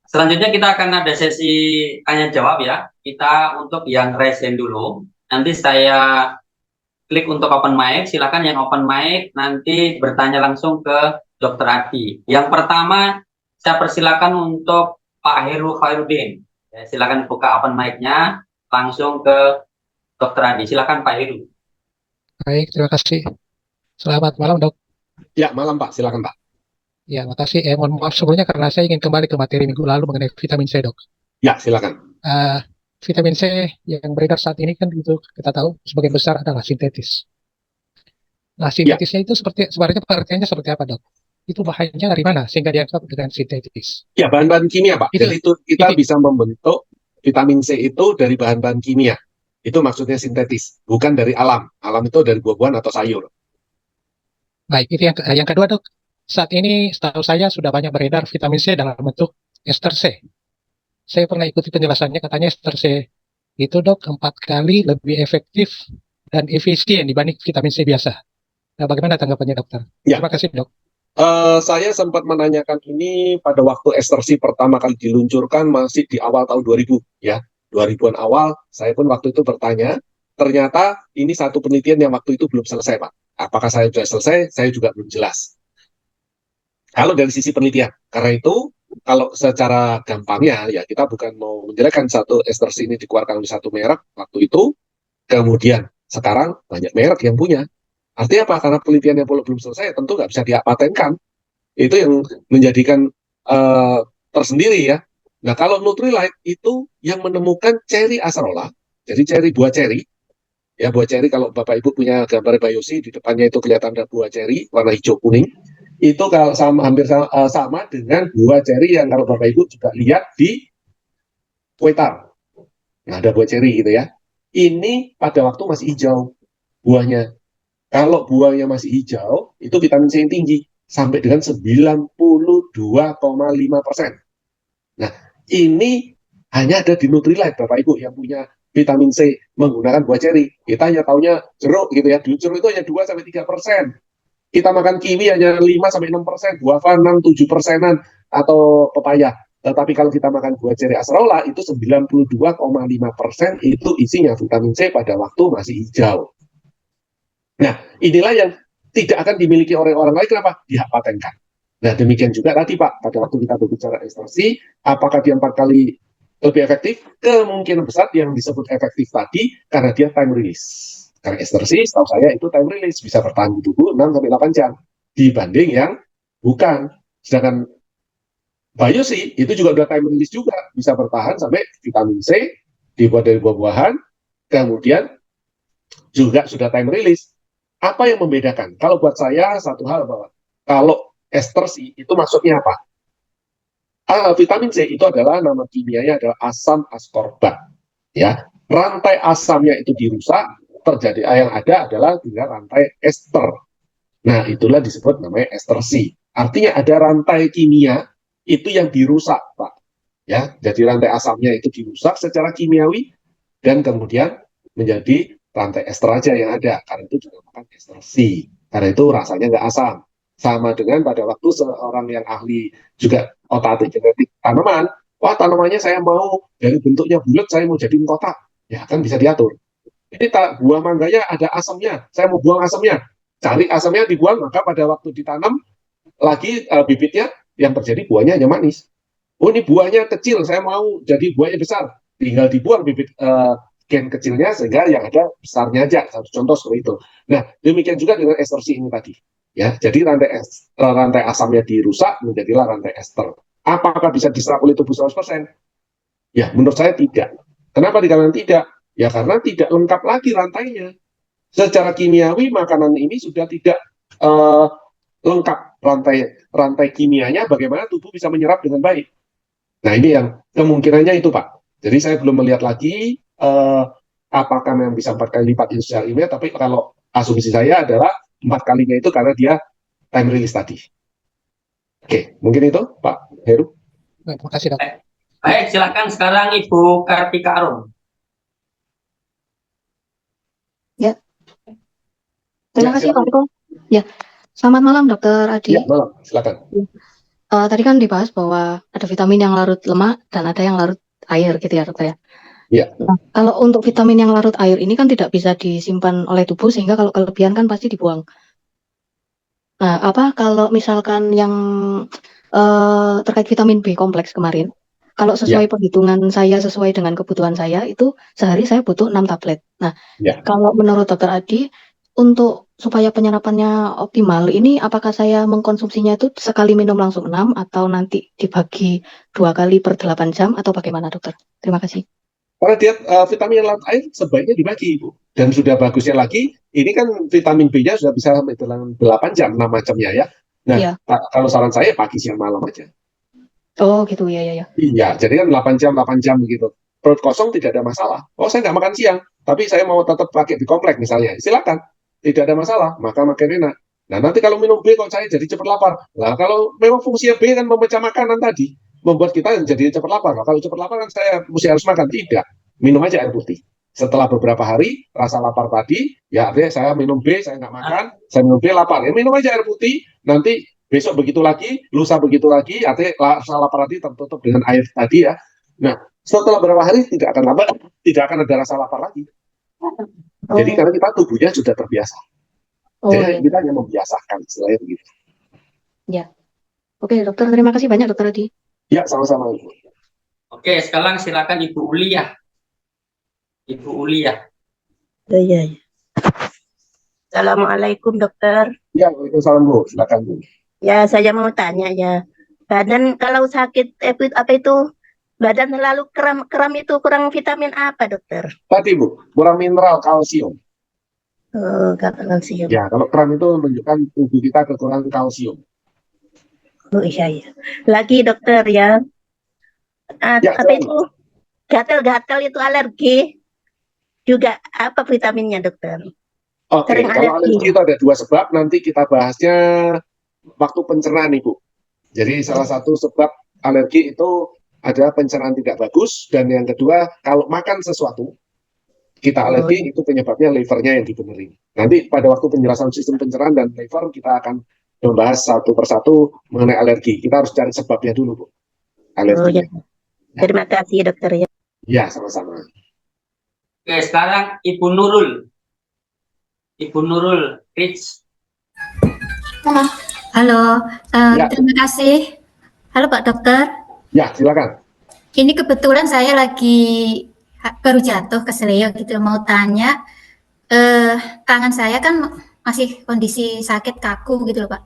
Selanjutnya kita akan ada sesi tanya jawab ya. Kita untuk yang raise hand dulu. Nanti saya klik untuk open mic. Silakan yang open mic nanti bertanya langsung ke Dr. Adi. Yang pertama saya persilakan untuk Pak Heru Khairuddin. Ya, silakan buka open mic-nya langsung ke Dr. Adi. Silakan Pak Heru. Baik, terima kasih. Selamat malam, Dok. Ya, malam Pak, silakan Pak. Ya, makasih. Mohon maaf sebelumnya karena saya ingin kembali ke materi minggu lalu mengenai vitamin C, Dok. Ya, silakan. Eh, Vitamin C yang beredar saat ini kan itu kita tahu sebagian besar adalah sintetis. Nah, Ya, sintetisnya itu sebenarnya pengertiannya seperti apa, Dok? Itu bahannya dari mana sehingga dianggap dengan sintetis? ya bahan-bahan kimia Pak. Itu, Jadi itu kita itu bisa membentuk vitamin C itu dari bahan-bahan kimia. Itu maksudnya sintetis, bukan dari alam. Alam itu dari buah-buahan atau sayur. baik. Itu yang kedua, Dok. Saat ini setahu saya sudah banyak beredar vitamin C dalam bentuk ester C. Saya pernah ikuti penjelasannya, katanya ester C itu, Dok, 4 kali lebih efektif dan efisien dibanding vitamin C biasa. Nah, bagaimana tanggapannya, dokter? Ya, Terima kasih, Dok. saya sempat menanyakan ini pada waktu ekstraksi pertama kali diluncurkan masih di awal tahun 2000 ya. 2000-an awal, saya pun waktu itu bertanya, ternyata ini satu penelitian yang waktu itu belum selesai, Pak. Apakah saya sudah selesai? Saya juga belum jelas. Kalau dari sisi penelitian, karena itu kalau secara gampangnya ya kita bukan mau menjelekkan satu ekstraksi ini dikeluarkan oleh satu merek waktu itu, kemudian sekarang banyak merek yang punya. Artinya apa? Karena penelitian yang belum selesai tentu nggak bisa dipatenkan. Itu yang menjadikan uh, tersendiri ya. Nah kalau Nutrilite itu yang menemukan cherry acerola, jadi cherry buah cherry, ya buah cherry kalau Bapak Ibu punya gambar biosi di depannya itu kelihatan ada buah cherry warna hijau kuning, itu kalau sama hampir sama dengan buah cherry yang kalau Bapak Ibu juga lihat di Kuitar. Nah ada buah cherry gitu ya. Ini pada waktu masih hijau buahnya. Kalau buahnya masih hijau, itu vitamin C yang tinggi sampai dengan 92,5%. Nah, ini hanya ada di Nutrilite, Bapak Ibu yang punya vitamin C menggunakan buah ceri. Kita hanya taunya jeruk gitu ya. Di jeruk itu hanya 2-3%. Kita makan kiwi hanya 5-6%, guava 6-7%, atau pepaya. Tetapi kalau kita makan buah ceri acerola itu 92,5% itu isinya vitamin C pada waktu masih hijau. Nah, inilah yang tidak akan dimiliki oleh orang lain. Kenapa? Dia patenkan. Nah, demikian juga tadi Pak, pada waktu kita berbicara ekstraksi, apakah dia 4 kali lebih efektif? Kemungkinan besar yang disebut efektif tadi karena dia time release. Karena ekstraksi, setahu saya itu time release, bisa bertahan di tubuh 6-8 jam. Dibanding yang bukan. Sedangkan biosi itu juga udah time release juga, bisa bertahan sampai vitamin C, dibuat dari buah-buahan, kemudian juga sudah time release. Apa yang membedakan? Kalau buat saya satu hal bahwa kalau ester C itu maksudnya apa? Vitamin C itu adalah nama kimianya adalah asam askorbat. Ya, rantai asamnya itu dirusak, terjadi yang ada adalah tinggal rantai ester. Nah, itulah disebut namanya ester C. Artinya ada rantai kimia itu yang dirusak, Pak. Ya, jadi rantai asamnya itu dirusak secara kimiawi dan kemudian menjadi rantai ester aja yang ada. Karena itu dinamakan ester C. Karena itu rasanya nggak asam. Sama dengan pada waktu seorang yang ahli juga otak genetik tanaman, wah tanamannya saya mau dari bentuknya bulat, saya mau jadiin kotak. Ya kan bisa diatur. Ini buah mangganya ada asamnya, saya mau buang asamnya. Cari asamnya dibuang, maka pada waktu ditanam lagi bibitnya yang terjadi buahnya hanya manis. Oh ini buahnya kecil, saya mau jadi buahnya besar. Tinggal dibuang bibit gen kecilnya sehingga yang ada besarnya aja. Satu contoh seperti itu. Nah demikian juga dengan ester C ini tadi. Ya, jadi rantai asamnya dirusak menjadilah rantai ester. Apakah bisa diserap oleh tubuh 100%? Ya, menurut saya tidak. Kenapa dikatakan tidak? Ya karena tidak lengkap lagi rantainya. Secara kimiawi makanan ini sudah tidak uh, lengkap rantai kimianya. Bagaimana tubuh bisa menyerap dengan baik? Nah ini yang kemungkinannya itu Pak. Jadi saya belum melihat lagi apakah memang bisa 4 kali lipat itu secara ilmiah, tapi kalau asumsi saya adalah 4 kalinya itu karena dia time release tadi. Oke, mungkin itu Pak Heru. Terima kasih, Dok. Baik, silakan sekarang Ibu Kartika Arum. Ya, terima kasih Pak Eko. Ya, selamat malam Dokter Adi. Ya, malam, silakan. tadi kan dibahas bahwa ada vitamin yang larut lemak dan ada yang larut air gitu ya dokter ya. Iya. Nah, kalau untuk vitamin yang larut air ini kan tidak bisa disimpan oleh tubuh sehingga kalau kelebihan kan pasti dibuang. Nah, kalau misalkan yang terkait vitamin B kompleks kemarin, kalau Ya. sesuai perhitungan saya, sesuai dengan kebutuhan saya, itu sehari saya butuh 6 tablet. Nah, Ya. kalau menurut dokter Adi, untuk supaya penyerapannya optimal, ini apakah saya mengkonsumsinya itu sekali minum langsung 6 atau nanti dibagi 2 kali per 8 jam atau bagaimana dokter? Terima kasih. Karena dia vitamin yang larut air sebaiknya dibagi, Ibu. Dan sudah bagusnya lagi, ini kan vitamin B-nya sudah bisa sampai dalam 8 jam, 6 macamnya ya. Nah, Iya. kalau saran saya pagi, siang, malam aja. Oh gitu, ya. Iya, jadi kan 8 jam begitu. Perut kosong tidak ada masalah. Oh, saya nggak makan siang, tapi saya mau tetap pakai di komplek misalnya. Silakan, tidak ada masalah, maka makan enak. Nah, nanti kalau minum B kok saya jadi cepat lapar. Nah, kalau memang fungsinya B kan memecah makanan tadi, membuat kita jadi cepat lapar. Nah, kalau cepat lapar kan saya mesti harus makan. Tidak, minum aja air putih. Setelah beberapa hari, rasa lapar tadi, ya artinya saya minum B, saya nggak makan, saya minum B lapar. Ya minum aja air putih, nanti besok begitu lagi, lusa begitu lagi, artinya rasa lapar tadi tertutup dengan air tadi ya. Nah, setelah beberapa hari tidak akan lapar, tidak akan ada rasa lapar lagi. Jadi karena kita tubuhnya sudah terbiasa. Jadi kita hanya membiasakan, istilahnya begitu. Ya. Oke, dokter, terima kasih banyak dokter Adi. Ya, sama-sama. Oke, sekarang silakan Ibu Uli ya. Ibu Uli ya. Iya. Assalamualaikum dokter. Ya, waalaikumsalam Bu, silakan Bu. Ya, saya mau tanya ya. Badan kalau sakit apa itu? Badan selalu kram itu kurang vitamin apa dokter? Tadi Bu, kurang mineral kalsium. Oh, kalsium. Ya, kalau kram itu menunjukkan tubuh kita kekurangan kalsium. Oh iya. Lagi dokter ya. Ya, apa itu? Gatal-gatal itu alergi. Juga apa vitaminnya dokter? Oke, kalau alergi itu ada 2 sebab, nanti kita bahasnya waktu pencernaan Ibu. Jadi salah satu sebab alergi itu ada pencernaan tidak bagus, dan yang kedua kalau makan sesuatu kita alergi itu penyebabnya livernya yang dibenerin. Nanti pada waktu penjelasan sistem pencernaan dan liver kita akan membahas satu persatu mengenai alergi. Kita harus cari sebabnya dulu Bu. Alerginya. Terima kasih dokter ya. Ya, sama-sama. Oke, sekarang Ibu Nurul. Ibu Nurul, Rich. Halo, terima kasih. Halo Pak Dokter. Ya, silakan. Ini kebetulan saya lagi baru jatuh ke seleo gitu, mau tanya, tangan saya kan masih kondisi sakit kaku gitu loh Pak.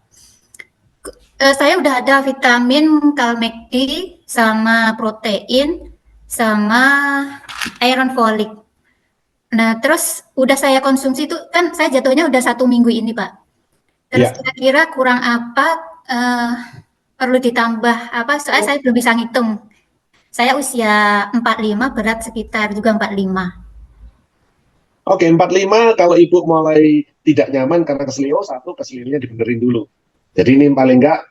Saya udah ada vitamin Kalmeg D sama protein sama iron folik. Nah, terus udah saya konsumsi itu kan saya jatuhnya udah 1 minggu ini Pak. Terus kira-kira kurang apa, perlu ditambah apa, soalnya saya belum bisa ngitung. Saya usia 45, berat sekitar juga 45. Oke, 45 kalau Ibu mulai tidak nyaman karena keselio, keselionya dibenerin dulu. Jadi ini paling enggak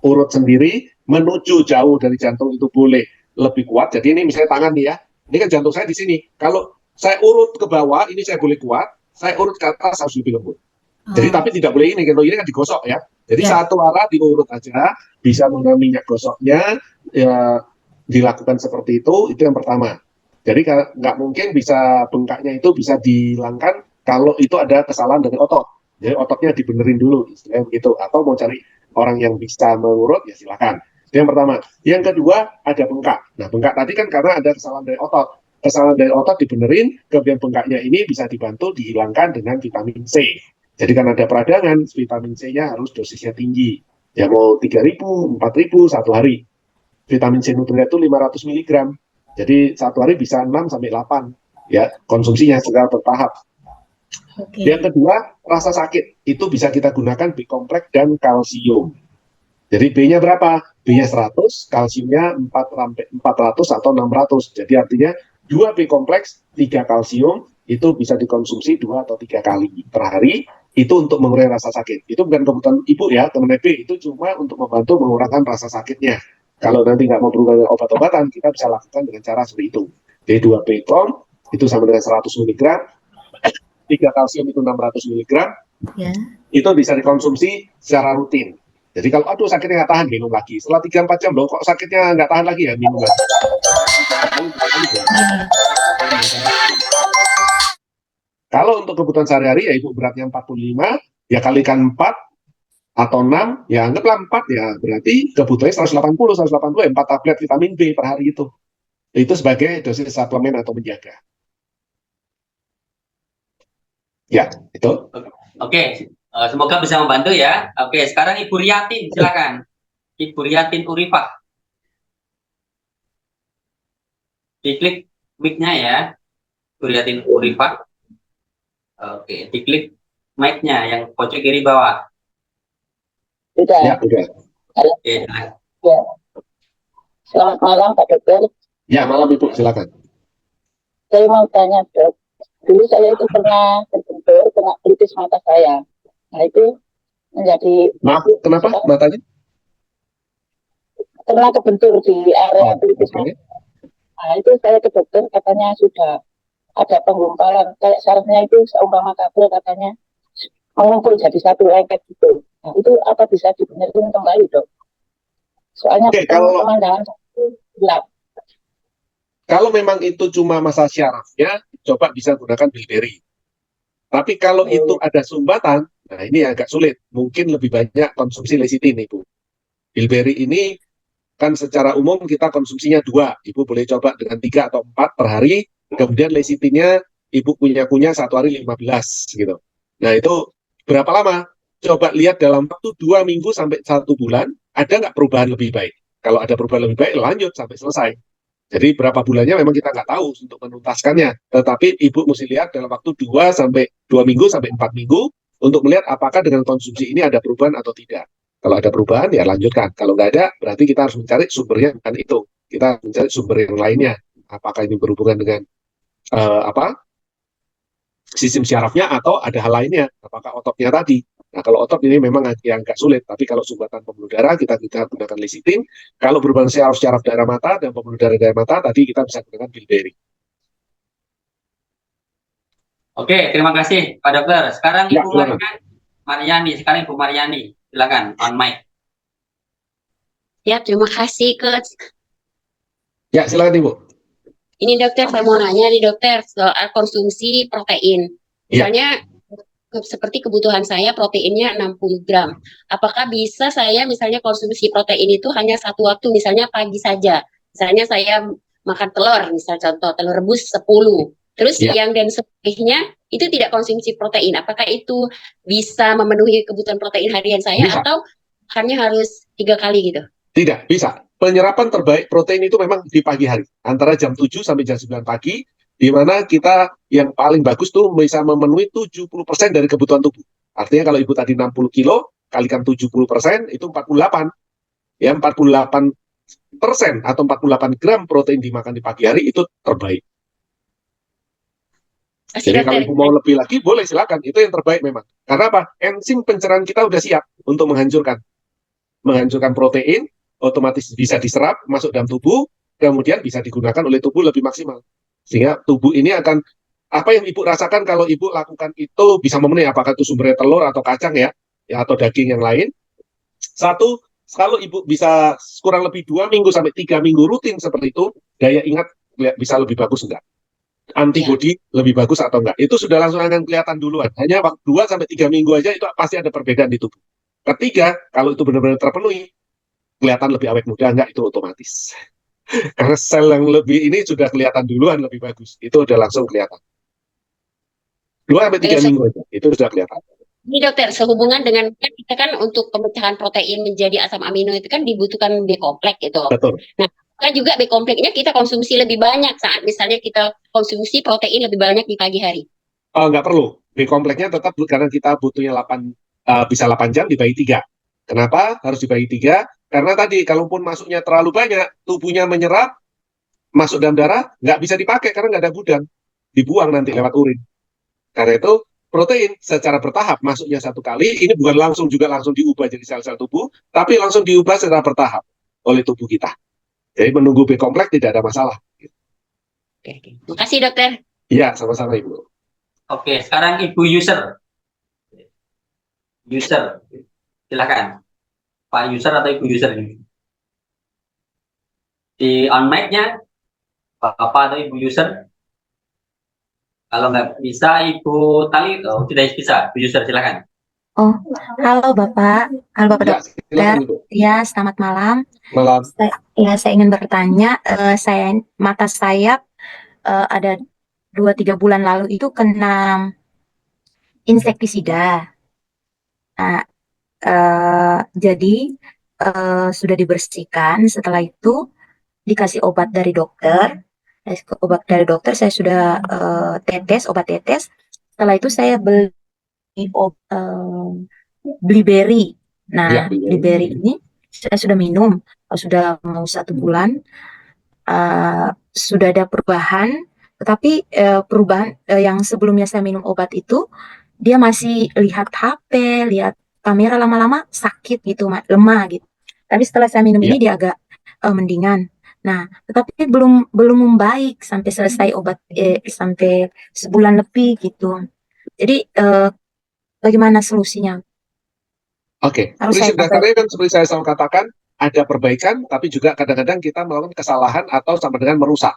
urut sendiri menuju jauh dari jantung itu boleh lebih kuat. Jadi ini misalnya tangan nih ya, ini kan jantung saya di sini. Kalau saya urut ke bawah, ini saya boleh kuat, saya urut ke atas harus lebih lembut. Jadi tapi tidak boleh ini, kalau ini kan digosok ya. Jadi satu arah diurut aja, bisa menggunakan minyak gosoknya, ya, dilakukan seperti itu yang pertama. Jadi nggak mungkin bisa bengkaknya itu bisa dihilangkan kalau itu ada kesalahan dari otot. Jadi ototnya dibenerin dulu, istilahnya begitu. Atau mau cari orang yang bisa mengurut, ya silakan. Itu yang pertama. Yang kedua ada bengkak. Nah bengkak tadi kan karena ada kesalahan dari otot. Kesalahan dari otot dibenerin, kemudian bengkaknya ini bisa dibantu dihilangkan dengan vitamin C. Jadi kan ada peradangan, vitamin C-nya harus dosisnya tinggi. Ya mau 3.000, 4.000 1 hari. Vitamin C nutria itu 500 mg. Jadi 1 hari bisa 6-8 ya konsumsinya secara bertahap. Yang kedua, rasa sakit. Itu bisa kita gunakan B kompleks dan kalsium. Jadi B-nya berapa? B-nya 100, kalsiumnya 400 atau 600. Jadi artinya 2 B kompleks, 3 kalsium, itu bisa dikonsumsi 2 atau 3 kali per hari. Itu untuk mengurangi rasa sakit. Itu bukan kebutuhan Ibu ya, teman B. Itu cuma untuk membantu mengurangkan rasa sakitnya. Kalau nanti nggak mau berubah dengan obat-obatan, kita bisa lakukan dengan cara seperti itu. Jadi 2 B kom, itu sama dengan 100 mg, 3 kalsium itu 600 mg, itu bisa dikonsumsi secara rutin. Jadi kalau aduh sakitnya nggak tahan, minum lagi. Setelah 3-4 jam loh kok sakitnya nggak tahan lagi ya, minum lagi. Kalau untuk kebutuhan sehari-hari ya ibu beratnya 45, ya kalikan 4 atau 6, ya anggaplah 4 ya, berarti kebutuhannya 180, 4 tablet vitamin B per hari itu. Itu sebagai dosis suplemen atau menjaga. Ya, itu. Oke, semoga bisa membantu ya. Oke, sekarang Ibu Riatin, silakan. Ibu Riatin Urifah. Diklik mic-nya ya, Ibu Riatin Urifah. Oke, diklik mic-nya yang pojok kiri bawah. Sudah. Ya, udah. Oke, silakan. Ya. Selamat malam Pak Dokter. Ya, malam Ibu, silakan. Saya mau tanya Dok, dulu saya itu pernah terbentur kena pelipis mata saya. Nah itu menjadi Maaf, kenapa matanya? pernah kebentur di area Oh, pelipis oke. mata. Nah itu saya ke dokter katanya sudah ada penggumpalan kayak sarafnya itu seumpama kabel katanya mengumpul jadi satu lengket gitu. Nah itu apa bisa dibenerin kembali Dok? Soalnya Oke, kalau pemandangan itu gelap. kalau memang itu cuma masalah syarafnya, coba bisa gunakan bilberry. Tapi kalau itu ada sumbatan, nah ini agak sulit. Mungkin lebih banyak konsumsi lecitin, Ibu. Bilberry ini kan secara umum kita konsumsinya 2. Ibu boleh coba dengan 3 atau 4 per hari. Kemudian lecitinnya Ibu punya 1 hari 15 gitu. Nah itu berapa lama? Coba lihat dalam waktu 2 minggu sampai 1 bulan, ada nggak perubahan lebih baik? Kalau ada perubahan lebih baik, lanjut sampai selesai. Jadi berapa bulannya memang kita nggak tahu untuk menuntaskannya. Tetapi Ibu mesti lihat dalam waktu 2 minggu sampai 4 minggu untuk melihat apakah dengan konsumsi ini ada perubahan atau tidak. Kalau ada perubahan ya lanjutkan. Kalau nggak ada, berarti kita harus mencari sumbernya bukan itu. Kita mencari sumber yang lainnya. Apakah ini berhubungan dengan sistem syarafnya atau ada hal lainnya. Apakah ototnya tadi. Nah, kalau otot ini memang yang agak sulit, tapi kalau sumbatan pembuluh darah kita gunakan lecitin. Kalau berhubungan syaraf daerah mata dan pembuluh darah daerah mata, tadi kita bisa gunakan bilberry. Oke, terima kasih Pak Dokter. Sekarang Ya, Ibu silakan. Mariani, sekarang Ibu Mariani, silakan on mic. Ya, terima kasih Coach. Ya, silakan Ibu. Ini dokter, saya mau nanya nih dokter soal konsumsi protein. Misalnya seperti kebutuhan saya proteinnya 60 gram. Apakah bisa saya misalnya konsumsi protein itu hanya satu waktu, misalnya pagi saja. Misalnya saya makan telur, misal contoh telur rebus 10. Terus siang dan sorenya itu tidak konsumsi protein. Apakah itu bisa memenuhi kebutuhan protein harian saya atau hanya harus 3 kali gitu? Tidak, bisa. Penyerapan terbaik protein itu memang di pagi hari. Antara jam 7 sampai jam 9 pagi, di mana kita yang paling bagus tuh bisa memenuhi 70% dari kebutuhan tubuh. Artinya kalau Ibu tadi 60 kilo, kalikan 70%, itu 48. Ya, 48% atau 48 gram protein dimakan di pagi hari, itu terbaik. Jadi kalau Ibu mau lebih lagi, boleh silakan. Itu yang terbaik memang. Karena apa? Enzim pencernaan kita udah siap untuk menghancurkan protein, otomatis bisa diserap, masuk dalam tubuh, kemudian bisa digunakan oleh tubuh lebih maksimal. Sehingga tubuh ini akan, apa yang Ibu rasakan kalau Ibu lakukan itu bisa memenuhi, apakah itu sumbernya telur atau kacang ya atau daging yang lain. Satu, kalau Ibu bisa kurang lebih 2 minggu sampai 3 minggu rutin seperti itu, daya ingat bisa lebih bagus enggak? Antibody lebih bagus atau enggak? Itu sudah langsung akan kelihatan duluan. Hanya 2 sampai 3 minggu aja itu pasti ada perbedaan di tubuh. Ketiga, kalau itu benar-benar terpenuhi, kelihatan lebih awet muda enggak, itu otomatis. Karena sel yang lebih ini sudah kelihatan duluan lebih bagus. Itu udah langsung kelihatan. 2 sampai 3 minggu aja, itu sudah kelihatan. Ini dokter, sehubungan dengan kita kan untuk pemecahan protein menjadi asam amino itu kan dibutuhkan B-kompleks itu. Betul. Nah, kan juga B-kompleksnya kita konsumsi lebih banyak saat misalnya kita konsumsi protein lebih banyak di pagi hari. Nggak perlu. B-kompleksnya tetap karena kita butuhnya bisa 8 jam dibagi 3. Kenapa harus dibagi 3? Karena tadi, kalaupun masuknya terlalu banyak, tubuhnya menyerap, masuk dalam darah, nggak bisa dipakai karena nggak ada gudang. Dibuang nanti lewat urin. Karena itu, protein secara bertahap masuknya 1 kali, ini bukan langsung diubah jadi sel-sel tubuh, tapi langsung diubah secara bertahap oleh tubuh kita. Jadi menunggu B-kompleks tidak ada masalah. Oke. Terima kasih dokter. Iya, sama-sama Ibu. Oke, sekarang Ibu User, silakan Pak user atau Ibu user ini? Di on mic-nya, Bapak atau Ibu user? Kalau nggak bisa, Ibu Tali, tidak bisa. Ibu user, silakan. Oh, halo Bapak. Halo Bapak Ya, Dokter. silakan Ibu. Ya, selamat malam. Malam. Saya ingin bertanya, mata saya ada 2-3 bulan lalu itu kena insektisida. Nah, jadi sudah dibersihkan. Setelah itu dikasih obat dari dokter. Saya sudah obat tetes. Setelah itu saya beli Blueberry. Nah, Ya, Blueberry ini saya sudah minum, sudah mau 1 bulan, sudah ada perubahan, tetapi perubahan yang sebelumnya saya minum obat itu, dia masih lihat HP, lihat kamera lama-lama sakit gitu, lemah gitu. Tapi setelah saya minum ini dia agak mendingan. Nah, tetapi belum membaik sampai selesai obat sampai sebulan lebih gitu. Jadi bagaimana solusinya? Oke, Harus prinsip saya dasarnya kan seperti saya selalu katakan, ada perbaikan, tapi juga kadang-kadang kita melakukan kesalahan atau sama dengan merusak.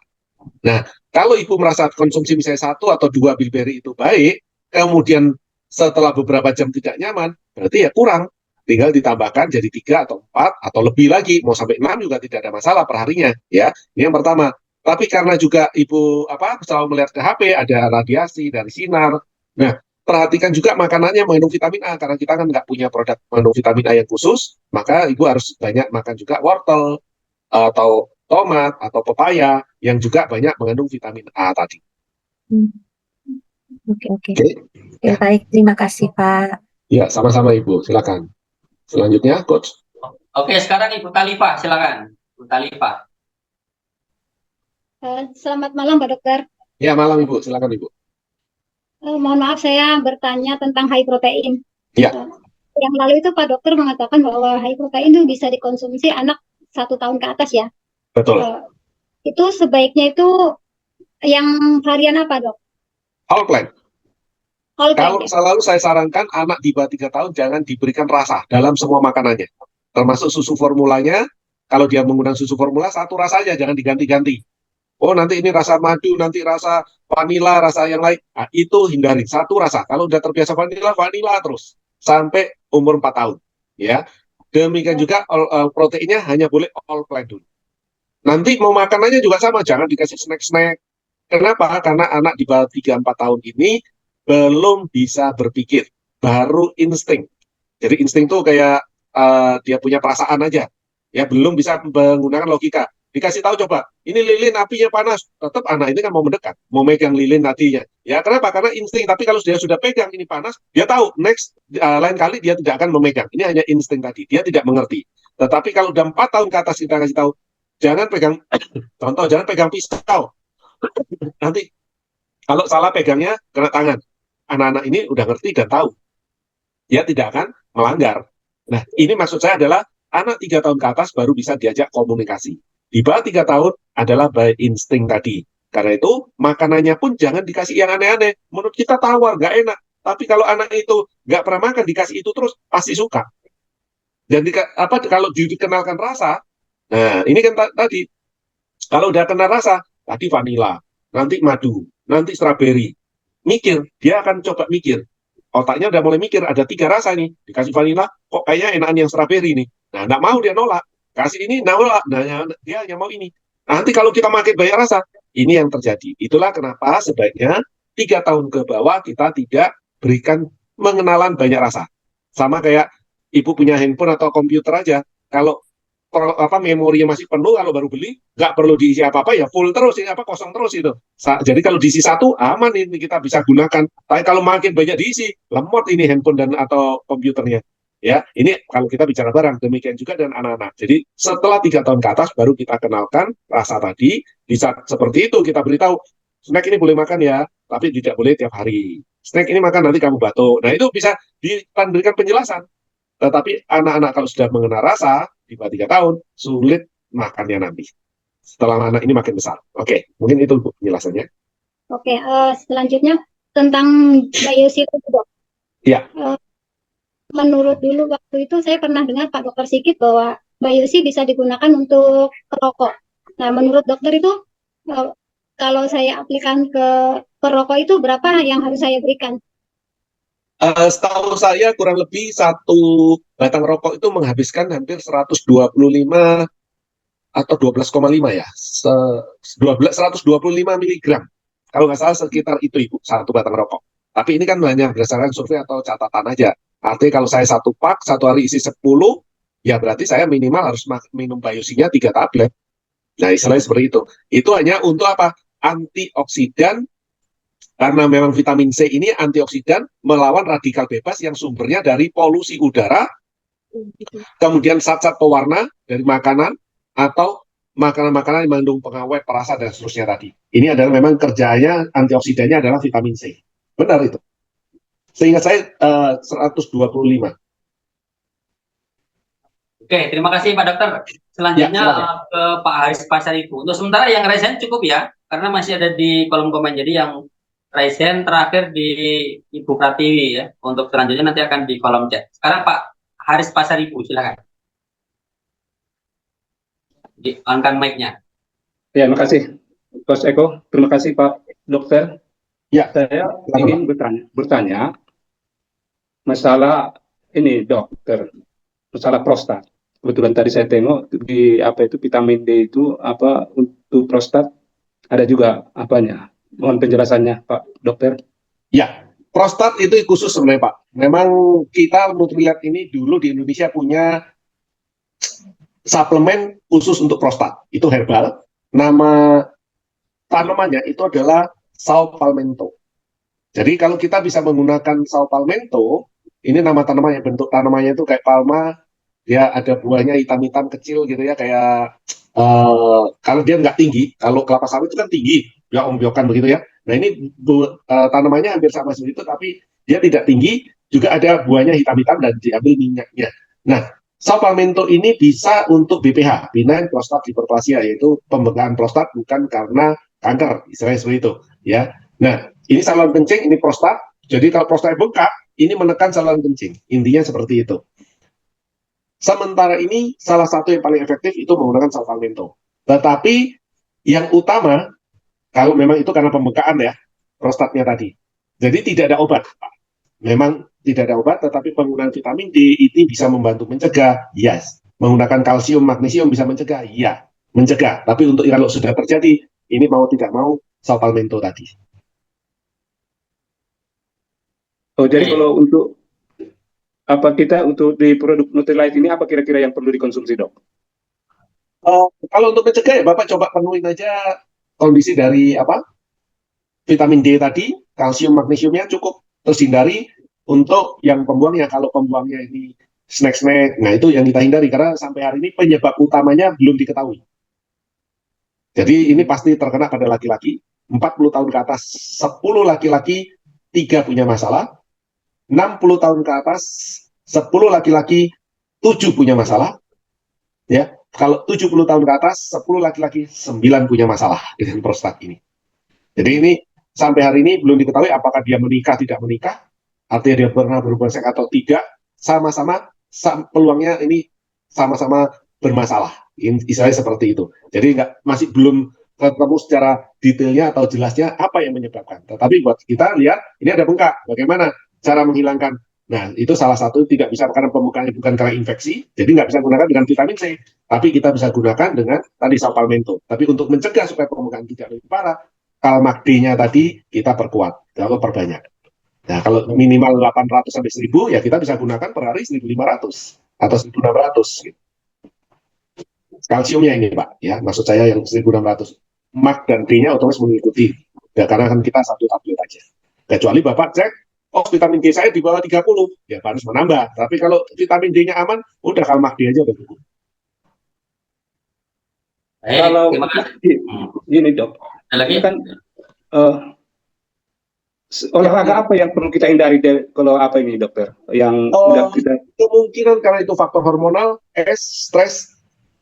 Nah, kalau Ibu merasa konsumsi misalnya 1 atau 2 bilberry itu baik, kemudian setelah beberapa jam tidak nyaman, berarti ya kurang. Tinggal ditambahkan jadi 3 atau 4 atau lebih lagi, mau sampai 6 juga tidak ada masalah perharinya, ya. Ini yang pertama. Tapi karena juga Ibu selalu melihat ke HP, ada radiasi dari sinar. Nah, perhatikan juga makanannya mengandung vitamin A, karena kita kan nggak punya produk mengandung vitamin A yang khusus, maka Ibu harus banyak makan juga wortel, atau tomat, atau pepaya, yang juga banyak mengandung vitamin A tadi. Oke. Baik, terima kasih Pak. Ya, sama-sama Ibu, silakan. Selanjutnya, Coach. Oke, sekarang Ibu Talifah, silakan. Ibu Talifah. Selamat malam Pak Dokter. Ya, malam Ibu, silakan Ibu. Mohon maaf saya bertanya tentang high protein. Ya. Yang lalu itu Pak Dokter mengatakan bahwa high protein itu bisa dikonsumsi anak 1 tahun ke atas ya. Betul. Itu sebaiknya itu yang varian apa Dok? Whole plant. Kalau Ya? selalu saya sarankan anak di bawah 3 tahun jangan diberikan rasa dalam semua makanannya. Termasuk susu formulanya, kalau dia menggunakan susu formula, 1 rasa aja, jangan diganti-ganti. Oh, nanti ini rasa madu, nanti rasa vanila, rasa yang lain. Nah, itu hindari. 1 rasa. Kalau udah terbiasa vanila terus. Sampai umur 4 tahun. Ya. Demikian juga proteinnya hanya boleh all plant dulu. Nanti mau makanannya juga sama. Jangan dikasih snack-snack. Kenapa? Karena anak di bawah 3-4 tahun ini belum bisa berpikir. Baru insting. Jadi insting itu kayak dia punya perasaan aja. Ya, belum bisa menggunakan logika. Dikasih tahu coba, ini lilin apinya panas, tetap anak ini kan mau mendekat, mau megang lilin apinya. Ya, kenapa? Karena insting. Tapi kalau dia sudah pegang ini panas, dia tahu next lain kali dia tidak akan memegang. Ini hanya insting tadi, dia tidak mengerti. Tetapi kalau udah 4 tahun ke atas kita kasih tahu, jangan pegang, contoh jangan pegang pisau. Nanti kalau salah pegangnya kena tangan. Anak-anak ini udah ngerti dan tahu, dia tidak akan melanggar. Nah, ini maksud saya adalah anak 3 tahun ke atas baru bisa diajak komunikasi. Di bawah 3 tahun adalah by insting tadi. Karena itu, makanannya pun jangan dikasih yang aneh-aneh. Menurut kita tawar, nggak enak. Tapi kalau anak itu nggak pernah makan, dikasih itu terus, pasti suka. Dan kalau dikenalkan rasa, nah ini kan tadi, kalau udah kenal rasa, tadi vanila, nanti madu, nanti strawberry. Mikir, dia akan coba mikir. Otaknya udah mulai mikir, ada 3 rasa nih. Dikasih vanila, kok kayaknya enakan yang strawberry nih. Nah, nggak mau dia nolak. Kasih ini, nolak. Nah, dia hanya mau ini. Nanti kalau kita makin banyak rasa, ini yang terjadi. Itulah kenapa sebaiknya 3 tahun ke bawah kita tidak berikan mengenalan banyak rasa. Sama kayak Ibu punya handphone atau komputer aja. Kalau memorinya masih penuh, kalau baru beli, nggak perlu diisi apa-apa, ya full terus, ini kosong terus itu. Jadi kalau diisi 1, aman ini kita bisa gunakan. Tapi kalau makin banyak diisi, lemot ini handphone dan atau komputernya. Ya, ini kalau kita bicara barang, demikian juga dengan anak-anak. Jadi setelah 3 tahun ke atas baru kita kenalkan rasa tadi. Di saat seperti itu kita beritahu, snack ini boleh makan ya, tapi tidak boleh tiap hari. Snack ini makan nanti kamu batuk. Nah, itu bisa diberikan penjelasan. Tetapi anak-anak kalau sudah mengenal rasa di bawah 3 tahun, sulit makannya nanti. Setelah anak ini makin besar. Oke, mungkin itu penjelasannya. Oke, selanjutnya tentang biosecurity, Dok. Ya. menurut dulu waktu itu saya pernah dengar Pak Dokter Sikit bahwa Bayosi bisa digunakan untuk perokok. Nah, menurut dokter itu eh, kalau saya aplikan ke perokok itu berapa yang harus saya berikan? Setahu saya kurang lebih satu batang rokok itu menghabiskan hampir 125 atau 12,5 ya, 125 miligram. Kalau nggak salah sekitar itu Ibu, satu batang rokok. Tapi ini kan hanya berdasarkan survei atau catatan aja. Artinya kalau saya satu pak, satu hari isi 10, ya berarti saya minimal harus minum biosinya 3 tablet. Nah, istilahnya seperti itu. Itu hanya untuk apa? Antioksidan, karena memang vitamin C ini antioksidan melawan radikal bebas yang sumbernya dari polusi udara, kemudian zat-zat pewarna dari makanan, atau makanan-makanan yang mengandung pengawet, perasa, dan seterusnya tadi. Ini adalah memang kerjanya, antioksidannya adalah vitamin C. Benar itu. Seingat saya 125. Oke, terima kasih Pak Dokter. Selanjutnya Ya, ke Pak Haris Pasaribu. Untuk sementara yang resen cukup ya, karena masih ada di kolom komen. Jadi yang resen terakhir di Ibu Pratiwi ya. Untuk selanjutnya nanti akan di kolom chat. Sekarang Pak Haris Pasaribu, silakan. Di on-kan mic-nya. Ya, terima kasih, Coach Eko. Terima kasih, Pak Dokter. Ya, saya ingin bertanya masalah ini, Dokter, masalah prostat. Kebetulan tadi saya tengok di vitamin D itu untuk prostat ada juga apanya. Mohon penjelasannya, Pak Dokter. Ya, prostat itu khusus sebenarnya Pak. Memang kita Nutrilight ini dulu di Indonesia punya suplemen khusus untuk prostat. Itu herbal. Nama tanamannya itu adalah Sao Palmetto. Jadi kalau kita bisa menggunakan Sao Palmetto, ini nama tanamannya, bentuk tanamannya itu kayak palma, dia ada buahnya hitam-hitam kecil gitu ya, kayak kalau dia nggak tinggi, kalau kelapa sawit itu kan tinggi, ya ombyokan begitu ya. Nah ini tanamannya hampir sama seperti itu, tapi dia tidak tinggi, juga ada buahnya hitam-hitam dan diambil minyaknya. Nah, Sao Palmetto ini bisa untuk BPH, benign prostate hyperplasia, yaitu pembengkakan prostat bukan karena kanker, istilahnya seperti itu. Ya, nah ini saluran kencing, ini prostat. Jadi kalau prostat bengkak, ini menekan saluran kencing. Intinya seperti itu. Sementara ini salah satu yang paling efektif itu menggunakan Sao Palmetto. Tetapi yang utama, kalau memang itu karena pembengkakan ya, prostatnya tadi. Jadi tidak ada obat. Memang tidak ada obat, tetapi penggunaan vitamin D ini bisa membantu mencegah. Yes. Menggunakan kalsium, magnesium bisa mencegah. Iya, mencegah. Tapi untuk kalau sudah terjadi, ini mau tidak mau Sao Palmetto tadi. Oh, jadi kalau untuk kita untuk di produk Nutrilite ini apa kira-kira yang perlu dikonsumsi, Dok? Kalau untuk mencegah ya Bapak coba penuhin aja kondisi dari vitamin D tadi, kalsium magnesiumnya cukup. Terus hindari untuk yang pembuangnya. Kalau pembuangnya ini snack-snack, nah itu yang kita hindari karena sampai hari ini penyebab utamanya belum diketahui. Jadi ini pasti terkena pada laki-laki. 40 tahun ke atas 10 laki-laki 3 punya masalah. 60 tahun ke atas 10 laki-laki 7 punya masalah. Ya, kalau 70 tahun ke atas 10 laki-laki 9 punya masalah dengan prostat ini. Jadi ini sampai hari ini belum diketahui apakah dia menikah tidak menikah, artinya dia pernah berhubungan seks atau tidak, sama-sama peluangnya ini sama-sama bermasalah. Istilahnya seperti itu. Jadi masih belum ketemu secara detailnya atau jelasnya apa yang menyebabkan. Tetapi buat kita lihat ini ada bengkak. Bagaimana cara menghilangkan? Nah, itu salah satu tidak bisa karena pembukaannya bukan karena infeksi, jadi nggak bisa gunakan dengan vitamin C. Tapi kita bisa gunakan dengan tadi Sao Palmetto. Tapi untuk mencegah supaya pembukaan tidak lebih parah, Kalmak D-nya tadi kita perkuat, kalau perbanyak. Nah, kalau minimal 800 sampai 1000, ya kita bisa gunakan per hari 1500 atau 1600. Gitu. Kalsiumnya ini, Pak, ya, maksud saya yang 1600. Mak dan D-nya otomatis mengikuti. Ya, karena kan kita satu tablet aja. Kecuali Bapak cek, oh vitamin D saya di bawah 30, ya harus menambah. Tapi kalau vitamin D-nya aman, udah Kalmak D aja udah cukup. Kalau gini Dok, ini kan olahraga apa yang perlu kita hindari kalau ini Dokter? Yang kemungkinan karena itu faktor hormonal, stres,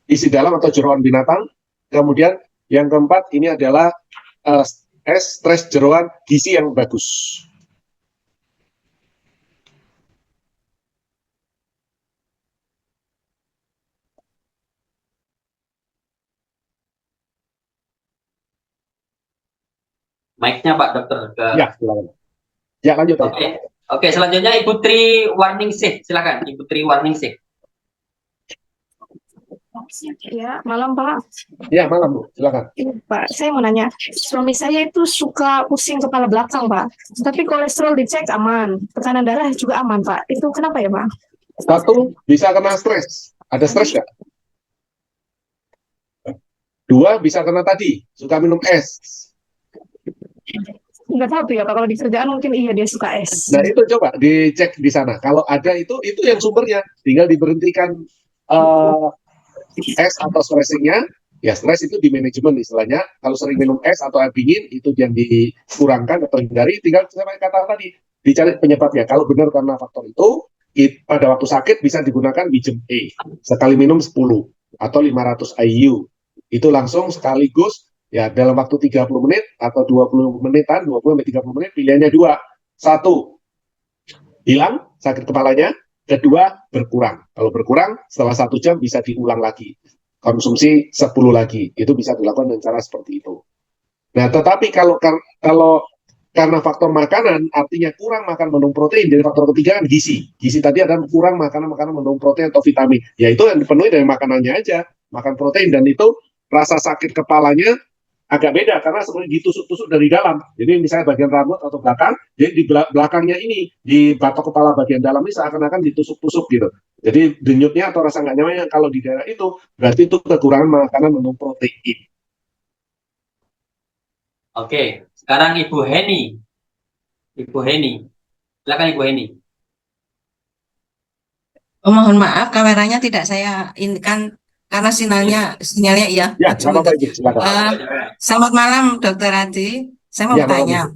isi dalam atau jeroan binatang. Kemudian yang keempat ini adalah stres jeroan gizi yang bagus. mic-nya Pak Dokter ke. Ya, silakan. Ya, lanjut. Oke, selanjutnya Ibu Tri Warningsih, silakan Ibu Tri Warningsih. Ya, malam Pak. Ya, malam Bu, silakan. Iya, Pak, saya mau nanya, suami saya itu suka pusing kepala belakang, Pak. Tapi kolesterol dicek aman, tekanan darah juga aman, Pak. Itu kenapa ya, Pak? Satu, bisa kena stres. Ada stres nggak? Dua, bisa kena tadi, suka minum es. Nggak tahu tuh ya, Pak. Kalau di kerjaan mungkin iya dia suka es. Nah, itu coba dicek di sana. Kalau ada itu yang sumbernya. Tinggal diberhentikan es atau stressingnya. Ya, stres itu di manajemen istilahnya. Kalau sering minum es atau air dingin, itu yang dikurangkan atau hindari. Tinggal saya kata tadi, dicari penyebabnya. Kalau benar karena faktor itu, pada waktu sakit bisa digunakan Bijem E. Sekali minum 10 atau 500 IU. Itu langsung sekaligus, ya dalam waktu 30 menit atau 20 menitan, 20-30 menit, pilihannya dua. Satu, hilang sakit kepalanya. Kedua, berkurang. Kalau berkurang, setelah 1 jam bisa diulang lagi. Konsumsi 10 lagi. Itu bisa dilakukan dengan cara seperti itu. Nah, tetapi kalau karena faktor makanan, artinya kurang makan mengandung protein. Jadi faktor ketiga kan gizi. Gizi tadi adalah kurang makanan mengandung protein atau vitamin. Ya itu yang dipenuhi dari makanannya aja. Makan protein. Dan itu rasa sakit kepalanya agak beda karena sebenarnya ditusuk-tusuk dari dalam. Jadi misalnya bagian rambut atau belakang, jadi di belakangnya ini, di batok kepala bagian dalam ini seakan-akan ditusuk-tusuk gitu. Jadi denyutnya atau rasa nggak nyamannya kalau di daerah itu, berarti itu kekurangan makanan mengandung protein. Oke, sekarang Ibu Heni. Ibu Heni. Silakan Ibu Heni. Oh, mohon maaf, kameranya tidak saya inikan karena sinyalnya iya. Ya, apa-apa Ibu, silakan. Selamat malam Dokter Adi. Saya mau bertanya,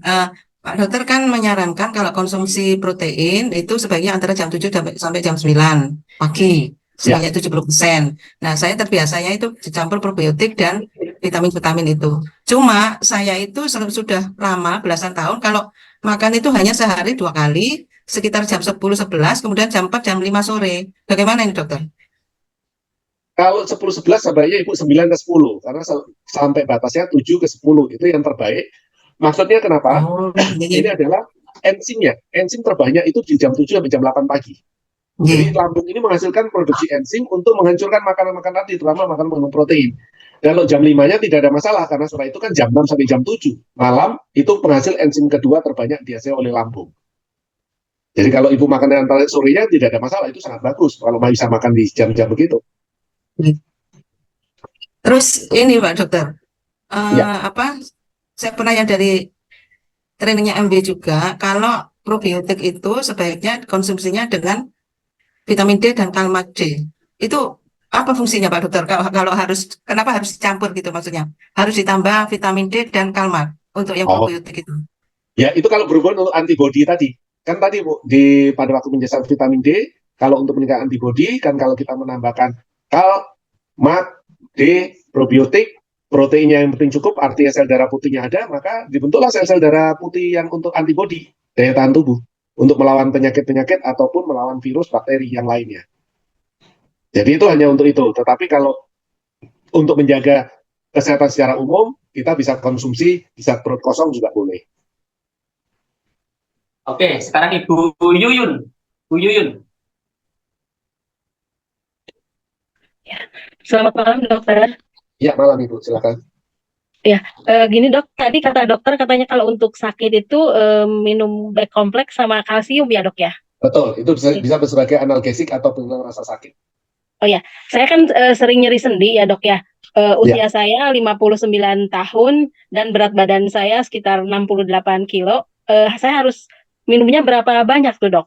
Pak Dokter kan menyarankan kalau konsumsi protein itu sebaiknya antara jam 7 sampai jam 9 pagi, sebanyak 70%. Nah, saya terbiasanya itu dicampur probiotik dan vitamin-vitamin itu. Cuma saya itu sudah lama, belasan tahun, kalau makan itu hanya sehari 2 kali, sekitar jam 10-11, kemudian jam 4, jam 5 sore. Bagaimana ini dokter? Kalau 10-11 sebaiknya Ibu 9-10, karena sampai batasnya 7-10, itu yang terbaik. Maksudnya kenapa? Ini adalah enzimnya. Enzim terbanyak itu di jam 7 sampai jam 8 pagi. Jadi lambung ini menghasilkan produksi enzim untuk menghancurkan makanan-makanan tadi, terutama makanan mengandung protein. Kalau jam 5-nya tidak ada masalah, karena setelah itu kan jam 6 sampai jam 7 malam, itu penghasil enzim kedua terbanyak dihasilkan oleh lambung. Jadi kalau Ibu makan antara sorenya tidak ada masalah, itu sangat bagus kalau bisa makan di jam-jam begitu. Terus ini Pak Dokter, saya pernah yang dari trainingnya MB juga, kalau probiotik itu sebaiknya konsumsinya dengan vitamin D dan kalmat D. Itu apa fungsinya Pak Dokter? Kalau harus, kenapa harus dicampur gitu maksudnya? Harus ditambah vitamin D dan kalmat untuk yang probiotik itu. Ya, itu kalau berhubungan untuk antibodi tadi. Kan tadi Bu, pada waktu penjelasan vitamin D, kalau untuk meningkatkan antibodi, kan kalau kita menambahkan kalmat, D, probiotik, proteinnya yang penting cukup, artinya sel darah putihnya ada, maka dibentuklah sel-sel darah putih yang untuk antibodi, daya tahan tubuh, untuk melawan penyakit-penyakit ataupun melawan virus, bakteri yang lainnya. Jadi itu hanya untuk itu. Tetapi kalau untuk menjaga kesehatan secara umum, kita bisa konsumsi di saat perut kosong juga boleh. Oke, sekarang Ibu Yuyun. Bu Yuyun. Selamat malam dokter. Ya, malam Ibu, silakan. Ya, gini dok, tadi kata dokter katanya kalau untuk sakit itu minum B kompleks sama kalsium ya dok ya? Betul, itu bisa sebagai analgesik atau penghilang rasa sakit. Oh ya, saya kan sering nyeri sendi ya dok ya. Usia saya 59 tahun dan berat badan saya sekitar 68 kilo. Saya harus minumnya berapa banyak tuh dok?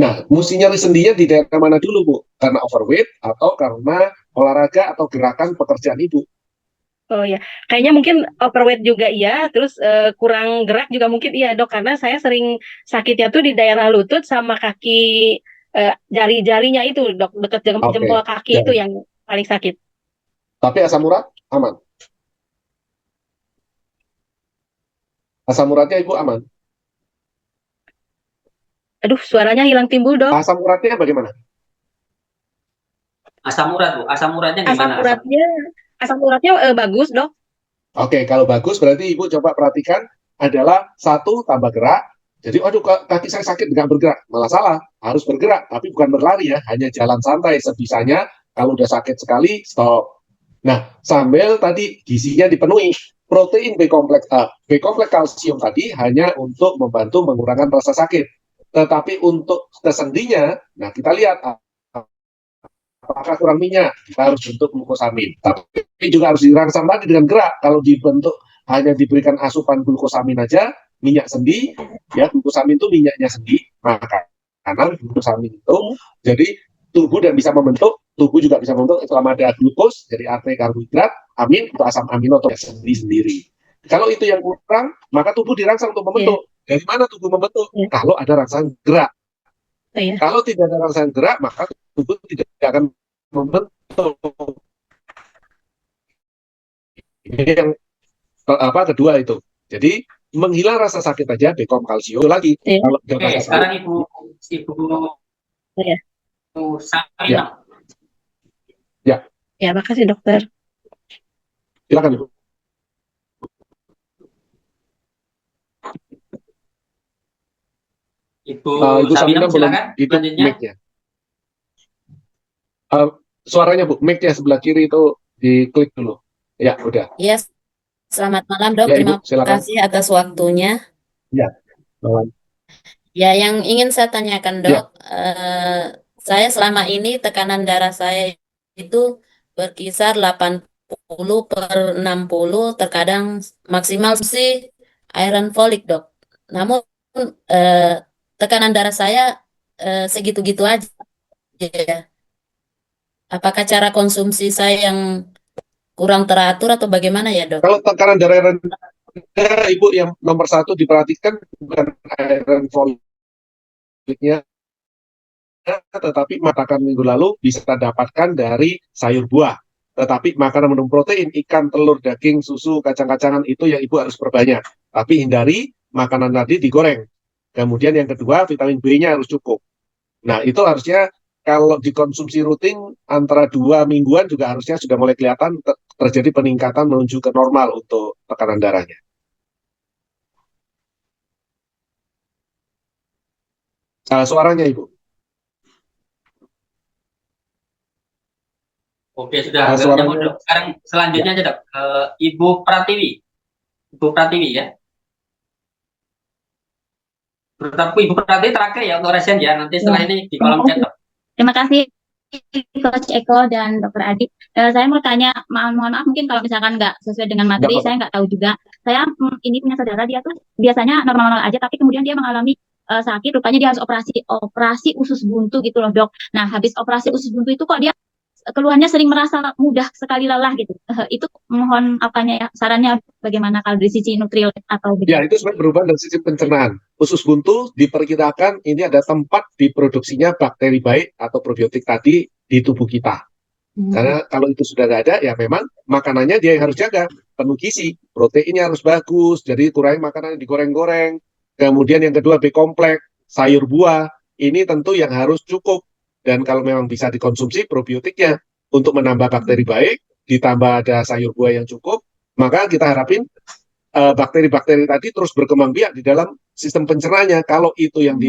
Nah, mesti nyari sendinya di daerah mana dulu Bu? Karena overweight atau karena olahraga atau gerakan pekerjaan Ibu? Oh ya, kayaknya mungkin overweight juga iya, terus kurang gerak juga mungkin iya dok, karena saya sering sakitnya tuh di daerah lutut sama kaki, jari-jarinya itu dok, dekat jempol kaki itu yang paling sakit. Tapi asam urat aman? Asam uratnya Ibu aman? Aduh, suaranya hilang timbul dok. Asam uratnya bagaimana? Asam urat Bu, asam uratnya gimana? Asam uratnya bagus dok. Oke, kalau bagus berarti Ibu coba perhatikan adalah 1 tambah gerak. Jadi, aduh kaki saya sakit nggak bergerak. Malah salah, harus bergerak, tapi bukan berlari ya, hanya jalan santai sebisanya. Kalau udah sakit sekali, stop. Nah, sambil tadi gizinya dipenuhi, protein B kompleks B kompleks kalsium tadi hanya untuk membantu mengurangi rasa sakit. Tetapi untuk kesendinya, nah kita lihat apakah kurang minyak, kita harus bentuk glukosamin. Tapi juga harus dirangsang tadi dengan gerak. Kalau dibentuk hanya diberikan asupan glukosamin aja, minyak sendi, ya glukosamin itu minyaknya sendi, maka karena glukosamin itu jadi tubuh dan bisa membentuk, tubuh juga bisa membentuk selama ada glukos, jadi arti karbohidrat, amin itu asam amino atau sendi sendiri. Kalau itu yang kurang, maka tubuh dirangsang untuk membentuk. Dari mana tubuh membentuk? Kalau ada rangsangan gerak. Kalau tidak ada rangsangan gerak, maka tubuh tidak akan membentuk. Ini yang kedua itu. Jadi menghilang rasa sakit aja bekom kalsium lagi. Kalau sekarang Ibu Samina. Ya, makasih dokter. Silakan Ibu. Ibu Samina belum silakan. itu mic-nya. Suaranya Bu, mic-nya sebelah kiri itu diklik dulu. Ya, udah. Yes, selamat malam dok. Ya, Terima Ibu, silakan. kasih atas waktunya. Ya, Ya, yang ingin saya tanyakan dok, saya selama ini tekanan darah saya itu berkisar 80/60, terkadang maksimal sih iron folic dok. Namun tekanan darah saya segitu-gitu aja. Apakah cara konsumsi saya yang kurang teratur atau bagaimana ya dok? Kalau tekanan darah rendah, Ibu yang nomor 1 diperhatikan bukan iron foliknya, tetapi makan minggu lalu bisa dapatkan dari sayur buah. Tetapi makanan mengandung protein, ikan, telur, daging, susu, kacang-kacangan itu yang Ibu harus perbanyak. Tapi hindari makanan tadi digoreng. Kemudian yang kedua, vitamin B-nya harus cukup. Nah, itu harusnya kalau dikonsumsi rutin antara 2 mingguan juga harusnya sudah mulai kelihatan terjadi peningkatan menuju ke normal untuk tekanan darahnya. Suaranya Ibu. Oke, sudah. Sekarang selanjutnya aja dok, Ibu Pratiwi. Ibu Pratiwi ya. Ibu Pratiwi terakhir ya untuk resen ya. Nanti setelah ini di kolom chat dok. Terima kasih Coach Eko dan Dr. Adi. Saya mau tanya, mohon maaf mungkin kalau misalkan nggak sesuai dengan materi, saya nggak tahu juga. Saya ini punya saudara, dia tuh biasanya normal-normal aja, tapi kemudian dia mengalami sakit, rupanya dia harus operasi usus buntu gitu loh dok. Nah, habis operasi usus buntu itu kok dia keluhannya sering merasa mudah sekali lelah gitu. Itu mohon sarannya bagaimana kalau dari sisi nutril atau gitu? Ya, itu sebenarnya berubah dari sisi pencernaan. Usus buntu diperkirakan ini ada tempat diproduksinya bakteri baik atau probiotik tadi di tubuh kita. Karena kalau itu sudah nggak ada, ya memang makanannya dia yang harus jaga, penuh gizi, proteinnya harus bagus, jadi kurangi makanan yang digoreng-goreng. Kemudian yang kedua B kompleks, sayur buah, ini tentu yang harus cukup. Dan kalau memang bisa dikonsumsi probiotiknya untuk menambah bakteri baik, ditambah ada sayur buah yang cukup, maka kita harapin bakteri-bakteri tadi terus berkembang biak di dalam sistem pencernaannya. Kalau itu yang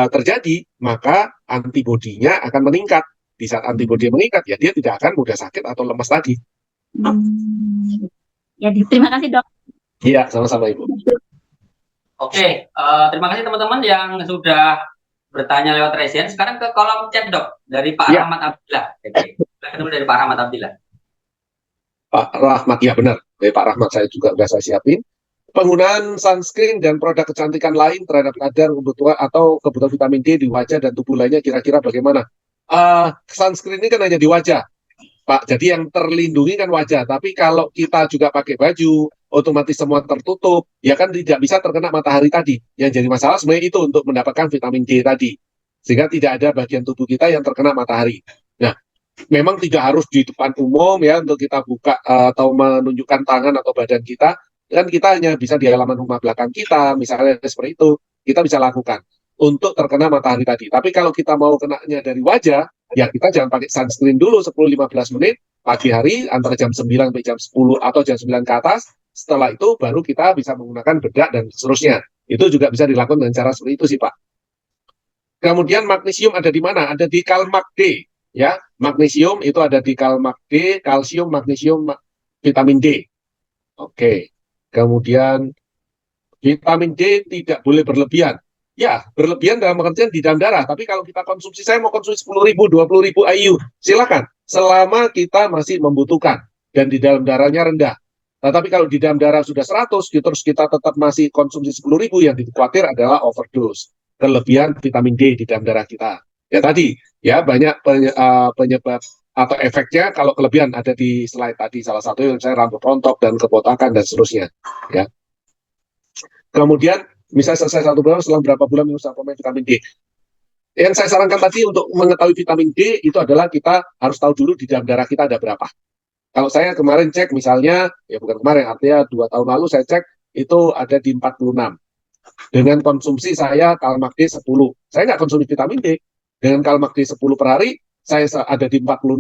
terjadi, maka antibodinya akan meningkat. Di saat antibodi meningkat, ya dia tidak akan mudah sakit atau lemas tadi. Ya, terima kasih dok. Iya, sama-sama Ibu. Oke, terima kasih teman-teman yang sudah bertanya lewat resen. Sekarang ke kolom chat dok dari Pak Rahmat Abdillah. Silakan dari Pak Rahmat Abdillah. Pak Rahmat, ya benar. Dari Pak Rahmat saya juga sudah saya siapin. Penggunaan sunscreen dan produk kecantikan lain terhadap kadar kebutuhan atau kebutuhan vitamin D di wajah dan tubuh lainnya kira-kira bagaimana? Sunscreen ini kan hanya di wajah, Pak. Jadi yang terlindungi kan wajah. Tapi kalau kita juga pakai baju, otomatis semua tertutup, ya kan tidak bisa terkena matahari tadi. Yang jadi masalah sebenarnya itu untuk mendapatkan vitamin D tadi. Sehingga tidak ada bagian tubuh kita yang terkena matahari. Nah, memang tidak harus di depan umum ya untuk kita buka atau menunjukkan tangan atau badan kita. Kan kita hanya bisa di halaman rumah belakang kita, misalnya seperti itu, kita bisa lakukan untuk terkena matahari tadi. Tapi kalau kita mau kenanya dari wajah, ya kita jangan pakai sunscreen dulu 10-15 menit pagi hari antara jam 9 sampai jam 10 atau jam 9 ke atas. Setelah itu baru kita bisa menggunakan bedak dan seterusnya. Itu juga bisa dilakukan dengan cara seperti itu sih Pak. Kemudian magnesium ada di mana? Ada di Kalmak D. Ya, magnesium itu ada di Kalmak D, kalsium, magnesium, vitamin D. Oke. Kemudian vitamin D tidak boleh berlebihan. Ya, berlebihan dalam pengertian di dalam darah. Tapi kalau kita konsumsi, saya mau konsumsi 10.000, 20.000 IU, silakan. Selama kita masih membutuhkan dan di dalam darahnya rendah. Nah, tapi kalau di dalam darah sudah 100, terus kita tetap masih konsumsi 10.000, yang dikhawatir adalah overdose, kelebihan vitamin D di dalam darah kita. Ya tadi, ya banyak penyebab atau efeknya kalau kelebihan ada di slide tadi. Salah satu yang saya rambut rontok dan kebotakan dan seterusnya. Ya. Kemudian misalnya selesai 1 bulan, setelah berapa bulan minum suplemen vitamin D. Yang saya sarankan tadi untuk mengetahui vitamin D itu adalah kita harus tahu dulu di dalam darah kita ada berapa. Kalau saya kemarin cek misalnya, ya bukan kemarin, artinya 2 tahun lalu saya cek itu ada di 46. Dengan konsumsi saya Kalmak D 10. Saya nggak konsumsi vitamin D. Dengan Kalmak D 10 per hari, saya ada di 46,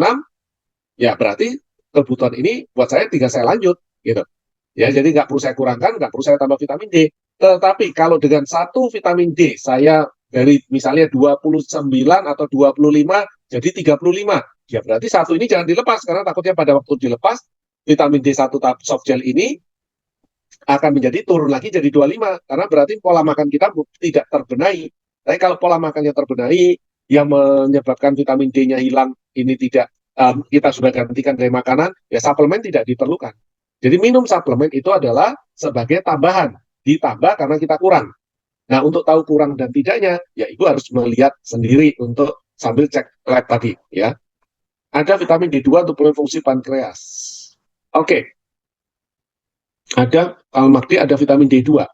ya berarti kebutuhan ini buat saya tinggal saya lanjut. Gitu. Ya, jadi nggak perlu saya kurangkan, nggak perlu saya tambah vitamin D. Tetapi kalau dengan 1 vitamin D, saya dari misalnya 29 atau 25 jadi 35. Ya berarti 1 ini jangan dilepas, karena takutnya pada waktu dilepas, vitamin D1 soft gel ini akan menjadi turun lagi jadi 25. Karena berarti pola makan kita tidak terbenahi. Tapi kalau pola makannya terbenahi, yang menyebabkan vitamin D-nya hilang, ini tidak kita sudah gantikan dari makanan, ya suplemen tidak diperlukan. Jadi minum suplemen itu adalah sebagai tambahan. Ditambah karena kita kurang. Nah, untuk tahu kurang dan tidaknya, ya Ibu harus melihat sendiri untuk sambil cek lab tadi, ya. Ada vitamin D2 untuk fungsi pankreas. Oke. Ada Kalmak D, ada vitamin D2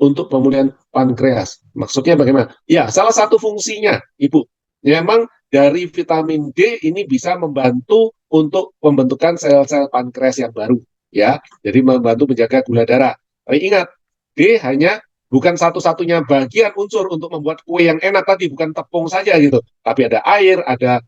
untuk pemulihan pankreas. Maksudnya bagaimana? Ya, salah satu fungsinya, Ibu, memang dari vitamin D ini bisa membantu untuk pembentukan sel-sel pankreas yang baru, ya. Jadi membantu menjaga gula darah. Tapi ingat, D hanya bukan satu-satunya bagian unsur untuk membuat kue yang enak tadi, bukan tepung saja gitu. Tapi ada air, ada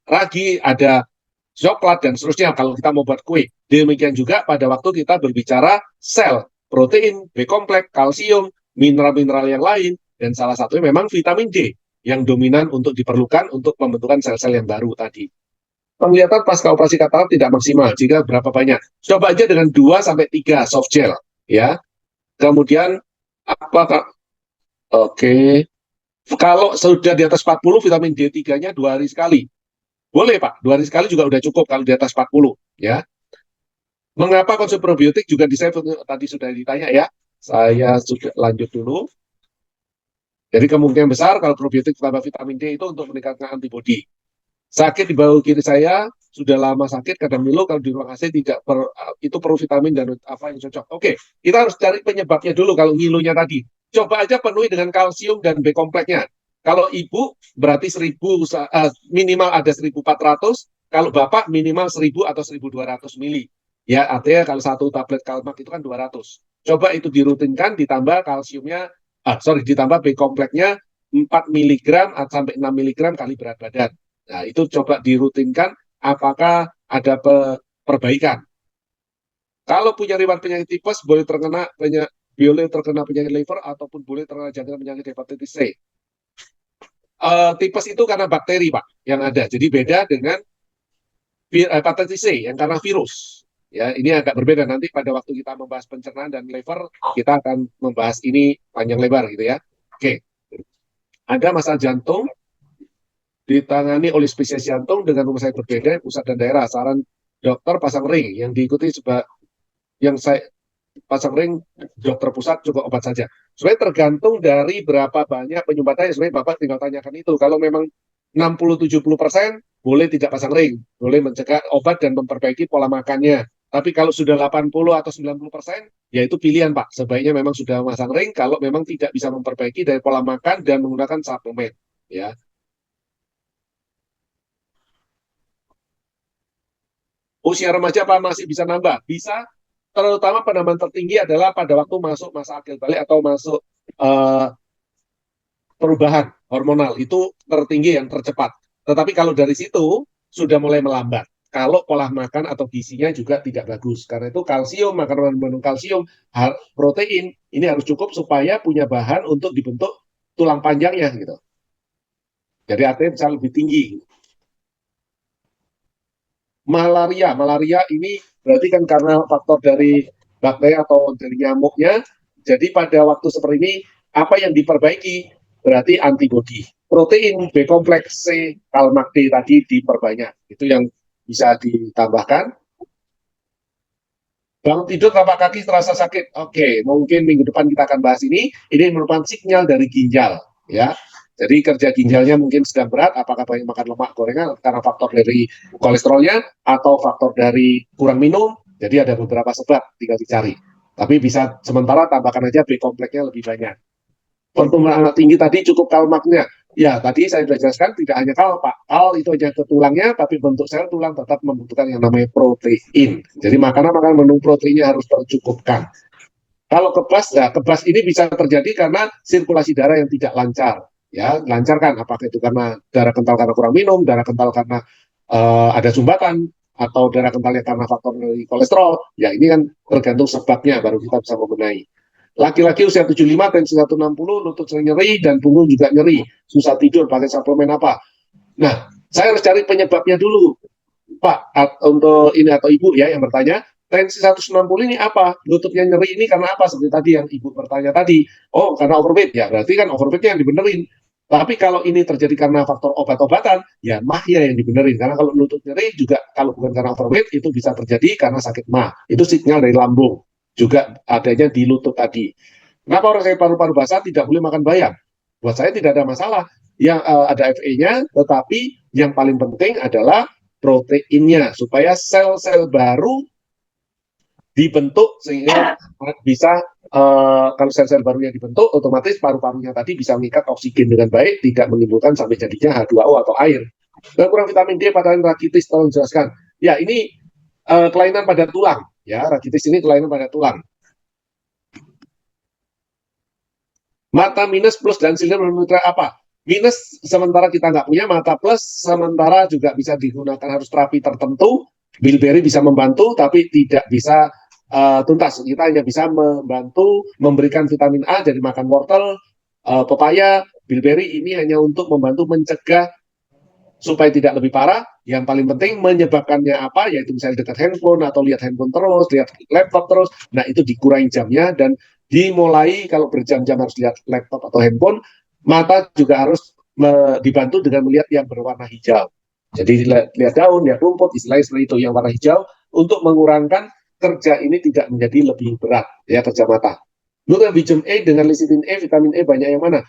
ragi, ada coklat, dan seterusnya kalau kita mau buat kue. Demikian juga pada waktu kita berbicara sel, protein, B kompleks, kalsium, mineral-mineral yang lain, dan salah satunya memang vitamin D yang dominan untuk diperlukan untuk pembentukan sel-sel yang baru tadi. Penglihatan pasca operasi katarak tidak maksimal jika berapa banyak. Coba aja dengan 2-3 soft gel. Ya, kemudian apa? Oke, kalau sudah di atas 40, vitamin D3-nya 2 hari sekali. Boleh Pak, 2 hari sekali juga udah cukup kalau di atas 40. Ya. Mengapa konsumsi probiotik juga tadi sudah ditanya ya. Saya sudah lanjut dulu. Jadi kemungkinan besar kalau probiotik tambah vitamin D itu untuk meningkatkan antibodi. Sakit di bahu kiri saya, sudah lama sakit, kadang ngilu, kalau di ruang AC tidak itu perlu vitamin dan apa yang cocok. Oke, kita harus cari penyebabnya dulu kalau ngilunya tadi. Coba aja penuhi dengan kalsium dan B kompleksnya. Kalau ibu berarti 1000 minimal ada 1400, kalau bapak minimal 1000 atau 1200 mili. Ya, artinya kalau 1 tablet Kalmak itu kan 200. Coba itu dirutinkan, ditambah kalsiumnya, ditambah B kompleksnya 4 mg sampai 6 mg kali berat badan. Nah, itu coba dirutinkan apakah ada perbaikan. Kalau punya riwayat penyakit tipes, boleh terkena penyakit liver ataupun boleh terkena jangkauan penyakit hepatitis C. Tipes itu karena bakteri, Pak, yang ada. Jadi beda dengan hepatitis C yang karena virus. Ya, ini agak berbeda. Nanti pada waktu kita membahas pencernaan dan liver, kita akan membahas ini panjang lebar gitu ya. Oke. Ada masalah jantung ditangani oleh spesialis jantung dengan rumah sakit berbeda, pusat dan daerah. Saran dokter pasang ring yang diikuti yang saya pasang ring dokter pusat cukup obat saja. Sebenarnya tergantung dari berapa banyak penyumbatannya. Sebenarnya Bapak tinggal tanyakan itu. Kalau memang 60-70% boleh tidak pasang ring, boleh mencegah obat dan memperbaiki pola makannya. Tapi kalau sudah 80 atau 90%, ya itu pilihan Pak. Sebaiknya memang sudah pasang ring kalau memang tidak bisa memperbaiki dari pola makan dan menggunakan suplemen. Ya. Usia remaja apa masih bisa nambah? Bisa, terutama penambahan tertinggi adalah pada waktu masuk masa akil balik atau masuk perubahan. hormonal itu tertinggi yang tercepat. Tetapi kalau dari situ sudah mulai melambat. Kalau pola makan atau gizinya juga tidak bagus. Karena itu kalsium, makanan mengandung kalsium, protein, ini harus cukup supaya punya bahan untuk dibentuk tulang panjangnya gitu. Jadi artinya bisa lebih tinggi. Malaria ini berarti kan karena faktor dari bakteri atau dari nyamuknya. Jadi pada waktu seperti ini, apa yang diperbaiki? Berarti antibodi. Protein B kompleks C, kalmak D tadi diperbanyak. Itu yang bisa ditambahkan. Bangun tidur tapak kaki terasa sakit. Oke, mungkin minggu depan kita akan bahas ini. Ini merupakan sinyal dari ginjal, ya. Jadi kerja ginjalnya mungkin sedang berat, apakah banyak makan lemak gorengan karena faktor dari kolesterolnya atau faktor dari kurang minum. Jadi ada beberapa sebab, tinggal dicari. Tapi bisa sementara tambahkan aja B kompleksnya lebih banyak. Pertumbuhan anak tinggi tadi cukup kalmaknya. Ya, tadi saya sudah jelaskan tidak hanya kal, Pak. Kal itu hanya ke tulangnya, tapi bentuk sel tulang tetap membutuhkan yang namanya protein. Jadi makanan-makanan mengandung proteinnya harus tercukupkan. Kalau kebas, ya kebas ini bisa terjadi karena sirkulasi darah yang tidak lancar. Ya, lancarkan apakah itu karena darah kental karena kurang minum, darah kental karena ada sumbatan, atau darah kentalnya karena faktor dari kolesterol. Ya, ini kan tergantung sebabnya, baru kita bisa membenahi. Laki-laki usia 75, tensi 160, lutut sering nyeri, dan punggung juga nyeri. Susah tidur, pakai suplemen apa? Nah, saya harus cari penyebabnya dulu. Pak, untuk ini atau Ibu ya yang bertanya, tensi 160 ini apa? Lututnya nyeri ini karena apa? Seperti tadi yang Ibu bertanya tadi. Oh, karena overweight. Ya, berarti kan overweightnya yang dibenerin. Tapi kalau ini terjadi karena faktor obat-obatan, ya mahnya yang dibenerin. Karena kalau lutut nyeri juga, kalau bukan karena overweight, itu bisa terjadi karena sakit mah. Itu sinyal dari lambung. Juga adanya di lutut tadi. Kenapa orang sakit paru-paru basah tidak boleh makan bayam? Buat saya tidak ada masalah. Yang ada FE-nya, tetapi yang paling penting adalah proteinnya supaya sel-sel baru dibentuk sehingga bisa kalau sel-sel barunya dibentuk, otomatis paru-parunya tadi bisa mengikat oksigen dengan baik, tidak menimbulkan sampai jadinya H2O atau air. Dan kurang vitamin D pada rakitis, tolong jelaskan. Ya, ini kelainan pada tulang. Ya, rakitis ini kelainan pada tulang. Mata minus, plus, dan silinder menunjukkan apa? Minus sementara kita nggak punya, mata plus sementara juga bisa digunakan harus terapi tertentu. Bilberry bisa membantu, tapi tidak bisa tuntas. Kita hanya bisa membantu memberikan vitamin A dari makan wortel, pepaya, bilberry ini hanya untuk membantu mencegah supaya tidak lebih parah. Yang paling penting menyebabkannya apa, yaitu misalnya dekat handphone atau lihat handphone terus, lihat laptop terus. Nah, itu dikurangi jamnya dan dimulai kalau berjam-jam harus lihat laptop atau handphone. Mata juga harus dibantu dengan melihat yang berwarna hijau. Jadi lihat daun, lihat rumput, istilahnya seperti itu yang warna hijau untuk mengurangkan kerja ini tidak menjadi lebih berat ya kerja mata. Menurut vitamin E dengan lecithin E, vitamin E banyak yang mana?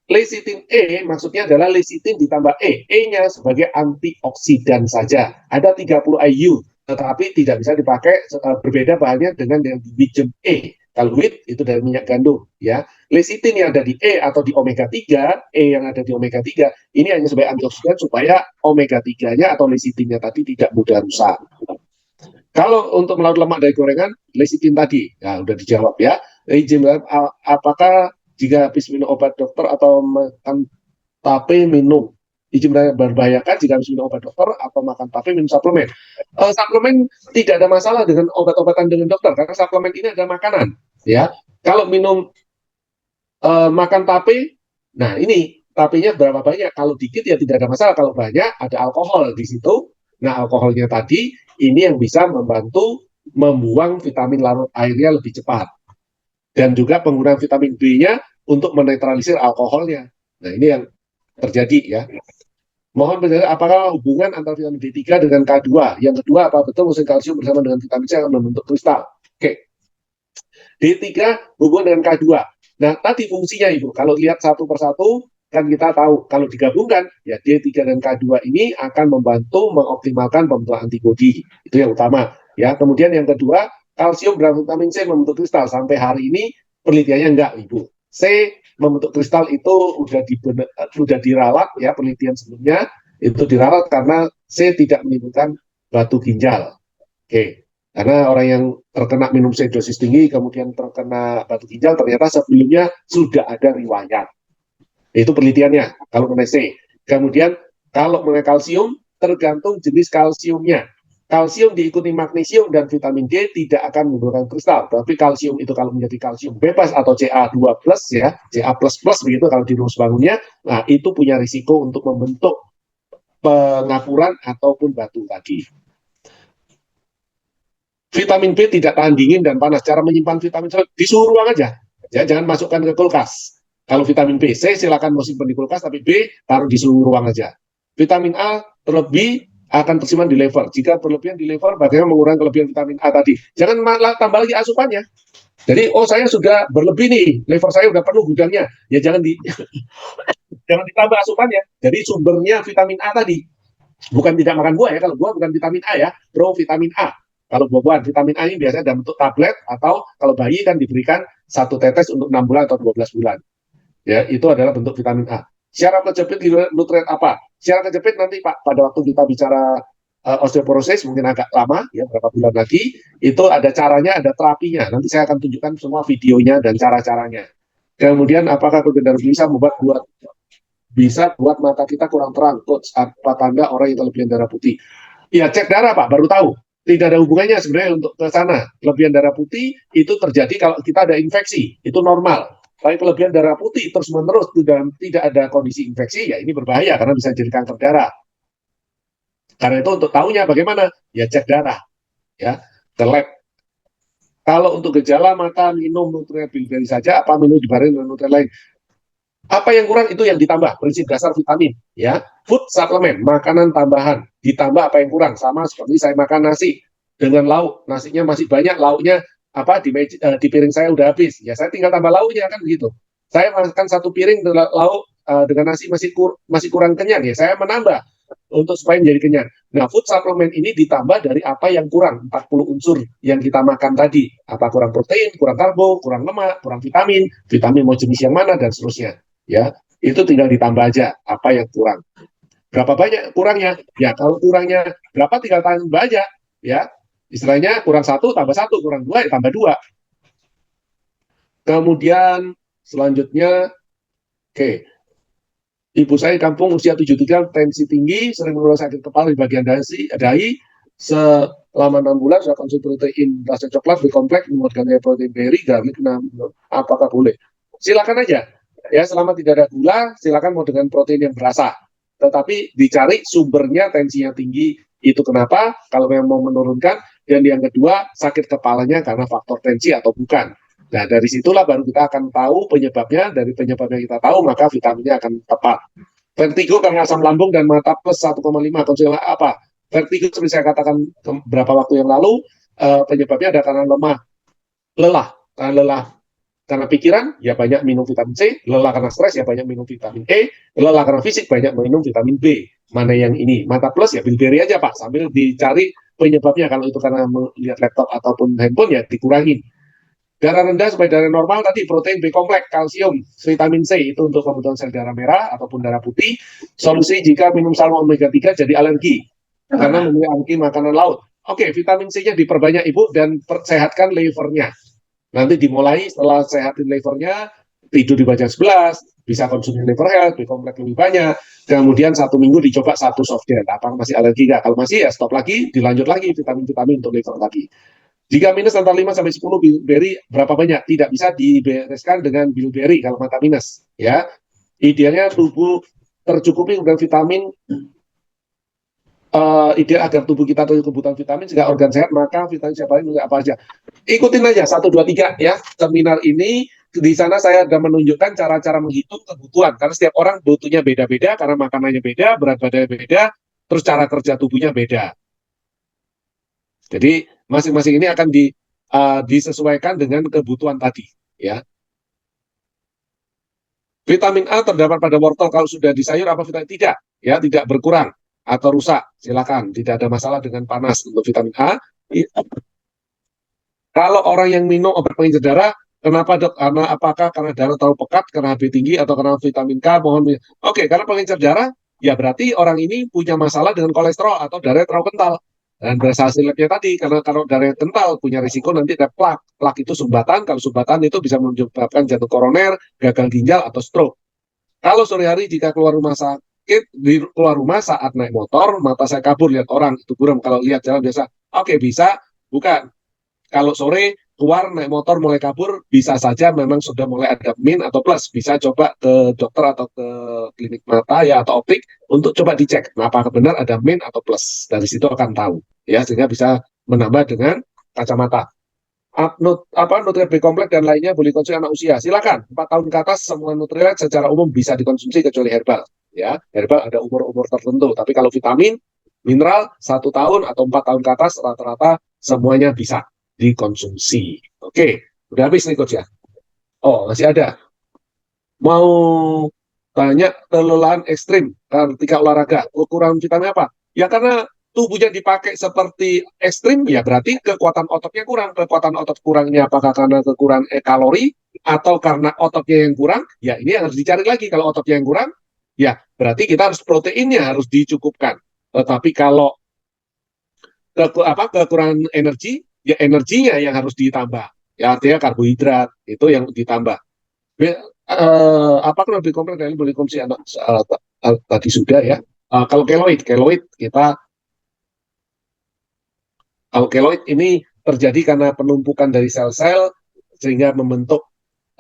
Lecithin E maksudnya adalah lecithin ditambah E. E-nya sebagai antioksidan saja. Ada 30 IU, tetapi tidak bisa dipakai berbeda bahannya dengan yang di vitamin E. Kalau wheat itu dari minyak gandum, ya. Lecithin yang ada di E atau di omega 3, E yang ada di omega 3, ini hanya sebagai antioksidan supaya omega 3-nya atau lecithinnya tadi tidak mudah rusak. Kalau untuk melawan lemak dari gorengan, lecithin tadi, ya udah dijawab ya. Apakah jika habis minum obat dokter atau makan tape minum, izin berbahayakah jika habis minum obat dokter atau makan tape minum suplemen? Suplemen tidak ada masalah dengan obat-obatan dengan dokter karena suplemen ini adalah makanan, ya. Kalau minum makan tape, nah ini tapenya berapa banyak? Kalau dikit ya tidak ada masalah. Kalau banyak ada alkohol di situ. Nah, alkoholnya tadi ini yang bisa membantu membuang vitamin larut airnya lebih cepat. Dan juga penggunaan vitamin B-nya untuk menetralisir alkoholnya. Nah, ini yang terjadi ya. Mohon penjelasan apakah hubungan antara vitamin D3 dengan K2? Yang kedua, apa betul musim kalsium bersama dengan vitamin C akan membentuk kristal? Oke. D3 hubungan dengan K2. Nah, tadi fungsinya Ibu, kalau lihat satu persatu, kan kita tahu kalau digabungkan ya D3 dan K2 ini akan membantu mengoptimalkan pembentukan antibodi. Itu yang utama ya. Kemudian yang kedua, kalsium dan vitamin C membentuk kristal. Sampai hari ini penelitiannya enggak Ibu. C membentuk kristal itu sudah diralat ya, penelitian sebelumnya itu diralat karena C tidak menimbulkan batu ginjal. Oke. Karena orang yang terkena minum C dosis tinggi kemudian terkena batu ginjal ternyata sebelumnya sudah ada riwayat. Itu penelitiannya kalau mengenai C. Kemudian kalau mengenai kalsium, tergantung jenis kalsiumnya. Kalsium diikuti magnesium dan vitamin D tidak akan menimbulkan kristal. Tapi kalsium itu kalau menjadi kalsium bebas atau Ca2+, ya, Ca++ begitu kalau di rumus bangunnya, nah itu punya risiko untuk membentuk pengapuran ataupun batu tadi. Vitamin B tidak tahan dingin dan panas. Cara menyimpan vitamin C di suhu ruang aja. Ya, jangan masukkan ke kulkas. Kalau vitamin B, C silakan mau simpan di kulkas, tapi B taruh di suhu ruang aja. Vitamin A terlebih akan tersimpan di liver. Jika berlebihan di liver, bagaimana mengurangi kelebihan vitamin A tadi? Jangan malah tambah lagi asupannya. Jadi, oh saya sudah berlebih nih, liver saya udah penuh gudangnya. Ya jangan jangan ditambah asupannya. Jadi sumbernya vitamin A tadi. Bukan tidak makan buah ya, kalau buah bukan vitamin A ya, vitamin A. Kalau buah-buahan, vitamin A ini biasanya dalam bentuk tablet, atau kalau bayi kan diberikan 1 tetes untuk 6 bulan atau 12 bulan. Ya, itu adalah bentuk vitamin A. Syarat kejepit nutrien apa? Syarat kejepit nanti Pak, pada waktu kita bicara osteoporosis mungkin agak lama, ya berapa bulan lagi, itu ada caranya, ada terapinya. Nanti saya akan tunjukkan semua videonya dan cara-caranya. Kemudian apakah kelebihan bisa buat mata kita kurang terang? Coach, apa tanda orang yang kelebihan darah putih? Ya cek darah Pak, baru tahu. Tidak ada hubungannya sebenarnya untuk ke sana. Kelebihan darah putih itu terjadi kalau kita ada infeksi, itu normal. Tapi kelebihan darah putih terus-menerus tidak ada kondisi infeksi, ya ini berbahaya karena bisa jadi kanker darah. Karena itu untuk tahunya bagaimana? Ya cek darah, ya ke lab. Kalau untuk gejala maka minum nutrien biliberi saja, apa minum dibarengi dengan nutrien lain? Apa yang kurang itu yang ditambah, prinsip dasar vitamin, ya. Food supplement, makanan tambahan, ditambah apa yang kurang, sama seperti saya makan nasi dengan lauk, nasinya masih banyak, lauknya di piring saya udah habis, ya saya tinggal tambah lauknya kan begitu. Saya makan 1 piring lauk dengan nasi masih kurang kenyang, ya saya menambah untuk supaya menjadi kenyang. Nah, food supplement ini ditambah dari apa yang kurang, 40 unsur yang kita makan tadi. Apa kurang protein, kurang karbo, kurang lemak, kurang vitamin mau jenis yang mana dan seterusnya. Ya, itu tinggal ditambah aja apa yang kurang. Berapa banyak kurangnya? Ya, kalau kurangnya berapa tinggal tambah aja, ya. Istilahnya kurang 1 tambah 1, kurang 2 ya tambah 2. Kemudian selanjutnya, oke. Ibu saya di kampung usia 73, tensi tinggi, sering mengeluh sakit kepala di bagian dahi. Selama 6 bulan sudah konsumsi protein rasa coklat, B-kompleks, menggunakan protein berry, garlic, apakah boleh? Silakan aja. Ya, selama tidak ada gula, silakan mau dengan protein yang berasa. Tetapi dicari sumbernya tensinya tinggi. Itu kenapa? Kalau memang mau menurunkan. Dan yang kedua, sakit kepalanya karena faktor tensi atau bukan. Nah, dari situlah baru kita akan tahu penyebabnya. Dari penyebabnya kita tahu, maka vitaminnya akan tepat. Vertigo karena asam lambung dan mata plus 1,5. Konsumsi apa? Vertigo seperti saya katakan beberapa waktu yang lalu, penyebabnya ada karena lelah. Karena lelah karena pikiran, ya banyak minum vitamin C. Lelah karena stres, ya banyak minum vitamin E. Lelah karena fisik, banyak minum vitamin B. Mana yang ini? Mata plus, ya biliberi aja Pak. Sambil dicari penyebabnya. Kalau itu karena melihat laptop ataupun handphone, ya dikurangin. Darah rendah supaya darah normal tadi, protein B-kompleks, kalsium, vitamin C itu untuk pembentukan sel darah merah ataupun darah putih. Solusi jika minum salmon omega 3 jadi alergi karena memiliki makanan laut. Oke, vitamin C-nya diperbanyak Ibu dan sehatkan livernya. Nanti dimulai setelah sehatin livernya, tidur di jam 11, bisa konsumsi liver health, B-kompleks lebih banyak. Kemudian 1 minggu dicoba 1 soft gel. Apakah masih alergi nggak? Kalau masih ya stop lagi, dilanjut lagi vitamin-vitamin untuk liver lagi. Jika minus antara 5 sampai 10 biliberi berapa banyak? Tidak bisa dibereskan dengan biliberi kalau mata minus, ya. Idealnya tubuh tercukupi dengan vitamin, ideal agar tubuh kita tercukupi kebutuhan vitamin sehingga organ sehat, maka vitamin siapa ini apa aja. Ikutin aja 1 2 3 ya. Seminar ini di sana saya sudah menunjukkan cara-cara menghitung kebutuhan karena setiap orang butuhnya beda-beda karena makanannya beda, berat badannya beda, terus cara kerja tubuhnya beda. Jadi masing-masing ini akan disesuaikan dengan kebutuhan tadi, ya. Vitamin A terdapat pada wortel kalau sudah di sayur apa vitamin tidak, ya tidak berkurang atau rusak, silakan, tidak ada masalah dengan panas untuk vitamin A. Kalau orang yang minum obat pengencer darah, kenapa Dok? Apakah karena darah terlalu pekat, karena HB tinggi atau karena vitamin K? Oke, karena pengencer darah, ya berarti orang ini punya masalah dengan kolesterol atau darah terlalu kental. Dan berdasarkan labnya tadi, karena kalau darah kental punya risiko nanti ada plak. Plak itu sumbatan, kalau sumbatan itu bisa menyebabkan jantung koroner, gagal ginjal, atau stroke. Kalau sore hari jika keluar rumah sakit, keluar rumah saat naik motor, mata saya kabur lihat orang, itu buram. Kalau lihat jalan biasa, oke bisa, bukan. Kalau sore keluar naik motor mulai kabur, bisa saja memang sudah mulai ada min atau plus. Bisa coba ke dokter atau ke klinik mata ya atau optik untuk coba dicek apakah benar ada min atau plus. Dari situ akan tahu ya, sehingga bisa menambah dengan kacamata. Nutrilite B kompleks dan lainnya boleh konsumsi anak usia. Silakan, 4 tahun ke atas semua Nutrilite secara umum bisa dikonsumsi kecuali herbal. Ya, herbal ada umur-umur tertentu. Tapi kalau vitamin, mineral 1 tahun atau 4 tahun ke atas rata-rata semuanya bisa dikonsumsi. Oke, udah habis nih coach ya. Oh, masih ada. Mau tanya kelelahan ekstrim ketika olahraga, kekurangan vitamin apa? Ya karena tubuhnya dipakai seperti ekstrim, ya berarti kekuatan ototnya kurang. Kekuatan otot kurangnya apakah karena kekurangan kalori atau karena ototnya yang kurang? Ya ini harus dicari lagi. Kalau ototnya yang kurang, ya berarti kita harus proteinnya harus dicukupkan. Tetapi kalau kekurangan energi, ya energinya yang harus ditambah. Ya artinya karbohidrat itu yang ditambah. Apakah lebih kompleks dari boleh konsumsi anak tadi sudah ya. Kalau keloid kita kalau keloid ini terjadi karena penumpukan dari sel-sel sehingga membentuk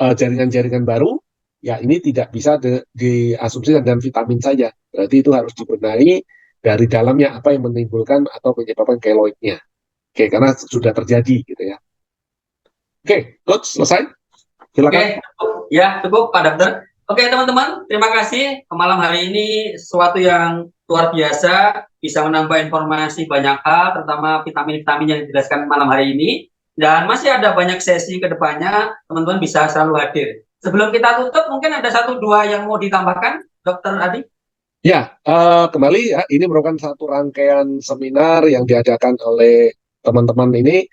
jaringan-jaringan baru. Ya ini tidak bisa diasumsikan dengan vitamin saja. Berarti itu harus dibenahi dari dalamnya apa yang menimbulkan atau menyebabkan keloidnya. Oke, karena sudah terjadi gitu ya. Oke, coach selesai. Silakan. Oke, ya cukup Pak Dokter. Oke teman-teman, terima kasih. Malam hari ini sesuatu yang luar biasa, bisa menambah informasi banyak hal, terutama vitamin-vitamin yang dijelaskan malam hari ini. Dan masih ada banyak sesi ke depannya, teman-teman bisa selalu hadir. Sebelum kita tutup, mungkin ada 1-2 yang mau ditambahkan, Dokter Adi? Ya, kembali ya, ini merupakan satu rangkaian seminar yang diadakan oleh teman-teman ini.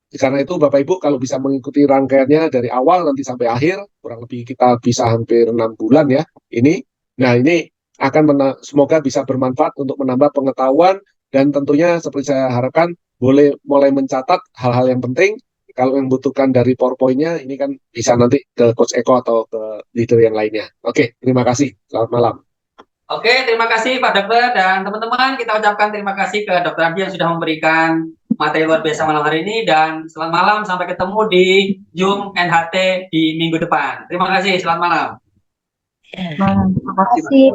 Karena itu Bapak Ibu kalau bisa mengikuti rangkaiannya dari awal nanti sampai akhir, kurang lebih kita bisa hampir 6 bulan ya ini. Nah ini akan semoga bisa bermanfaat untuk menambah pengetahuan dan tentunya seperti saya harapkan boleh mulai mencatat hal-hal yang penting. Kalau yang membutuhkan dari PowerPoint-nya ini kan bisa nanti ke Coach Eko atau ke leader yang lainnya. Oke, terima kasih. Selamat malam. Oke, terima kasih Pak Dokter dan teman-teman. Kita ucapkan terima kasih ke Dokter Adi yang sudah memberikan materi luar biasa malam hari ini dan selamat malam, sampai ketemu di Zoom NHT di minggu depan. Terima kasih, selamat malam. Terima kasih.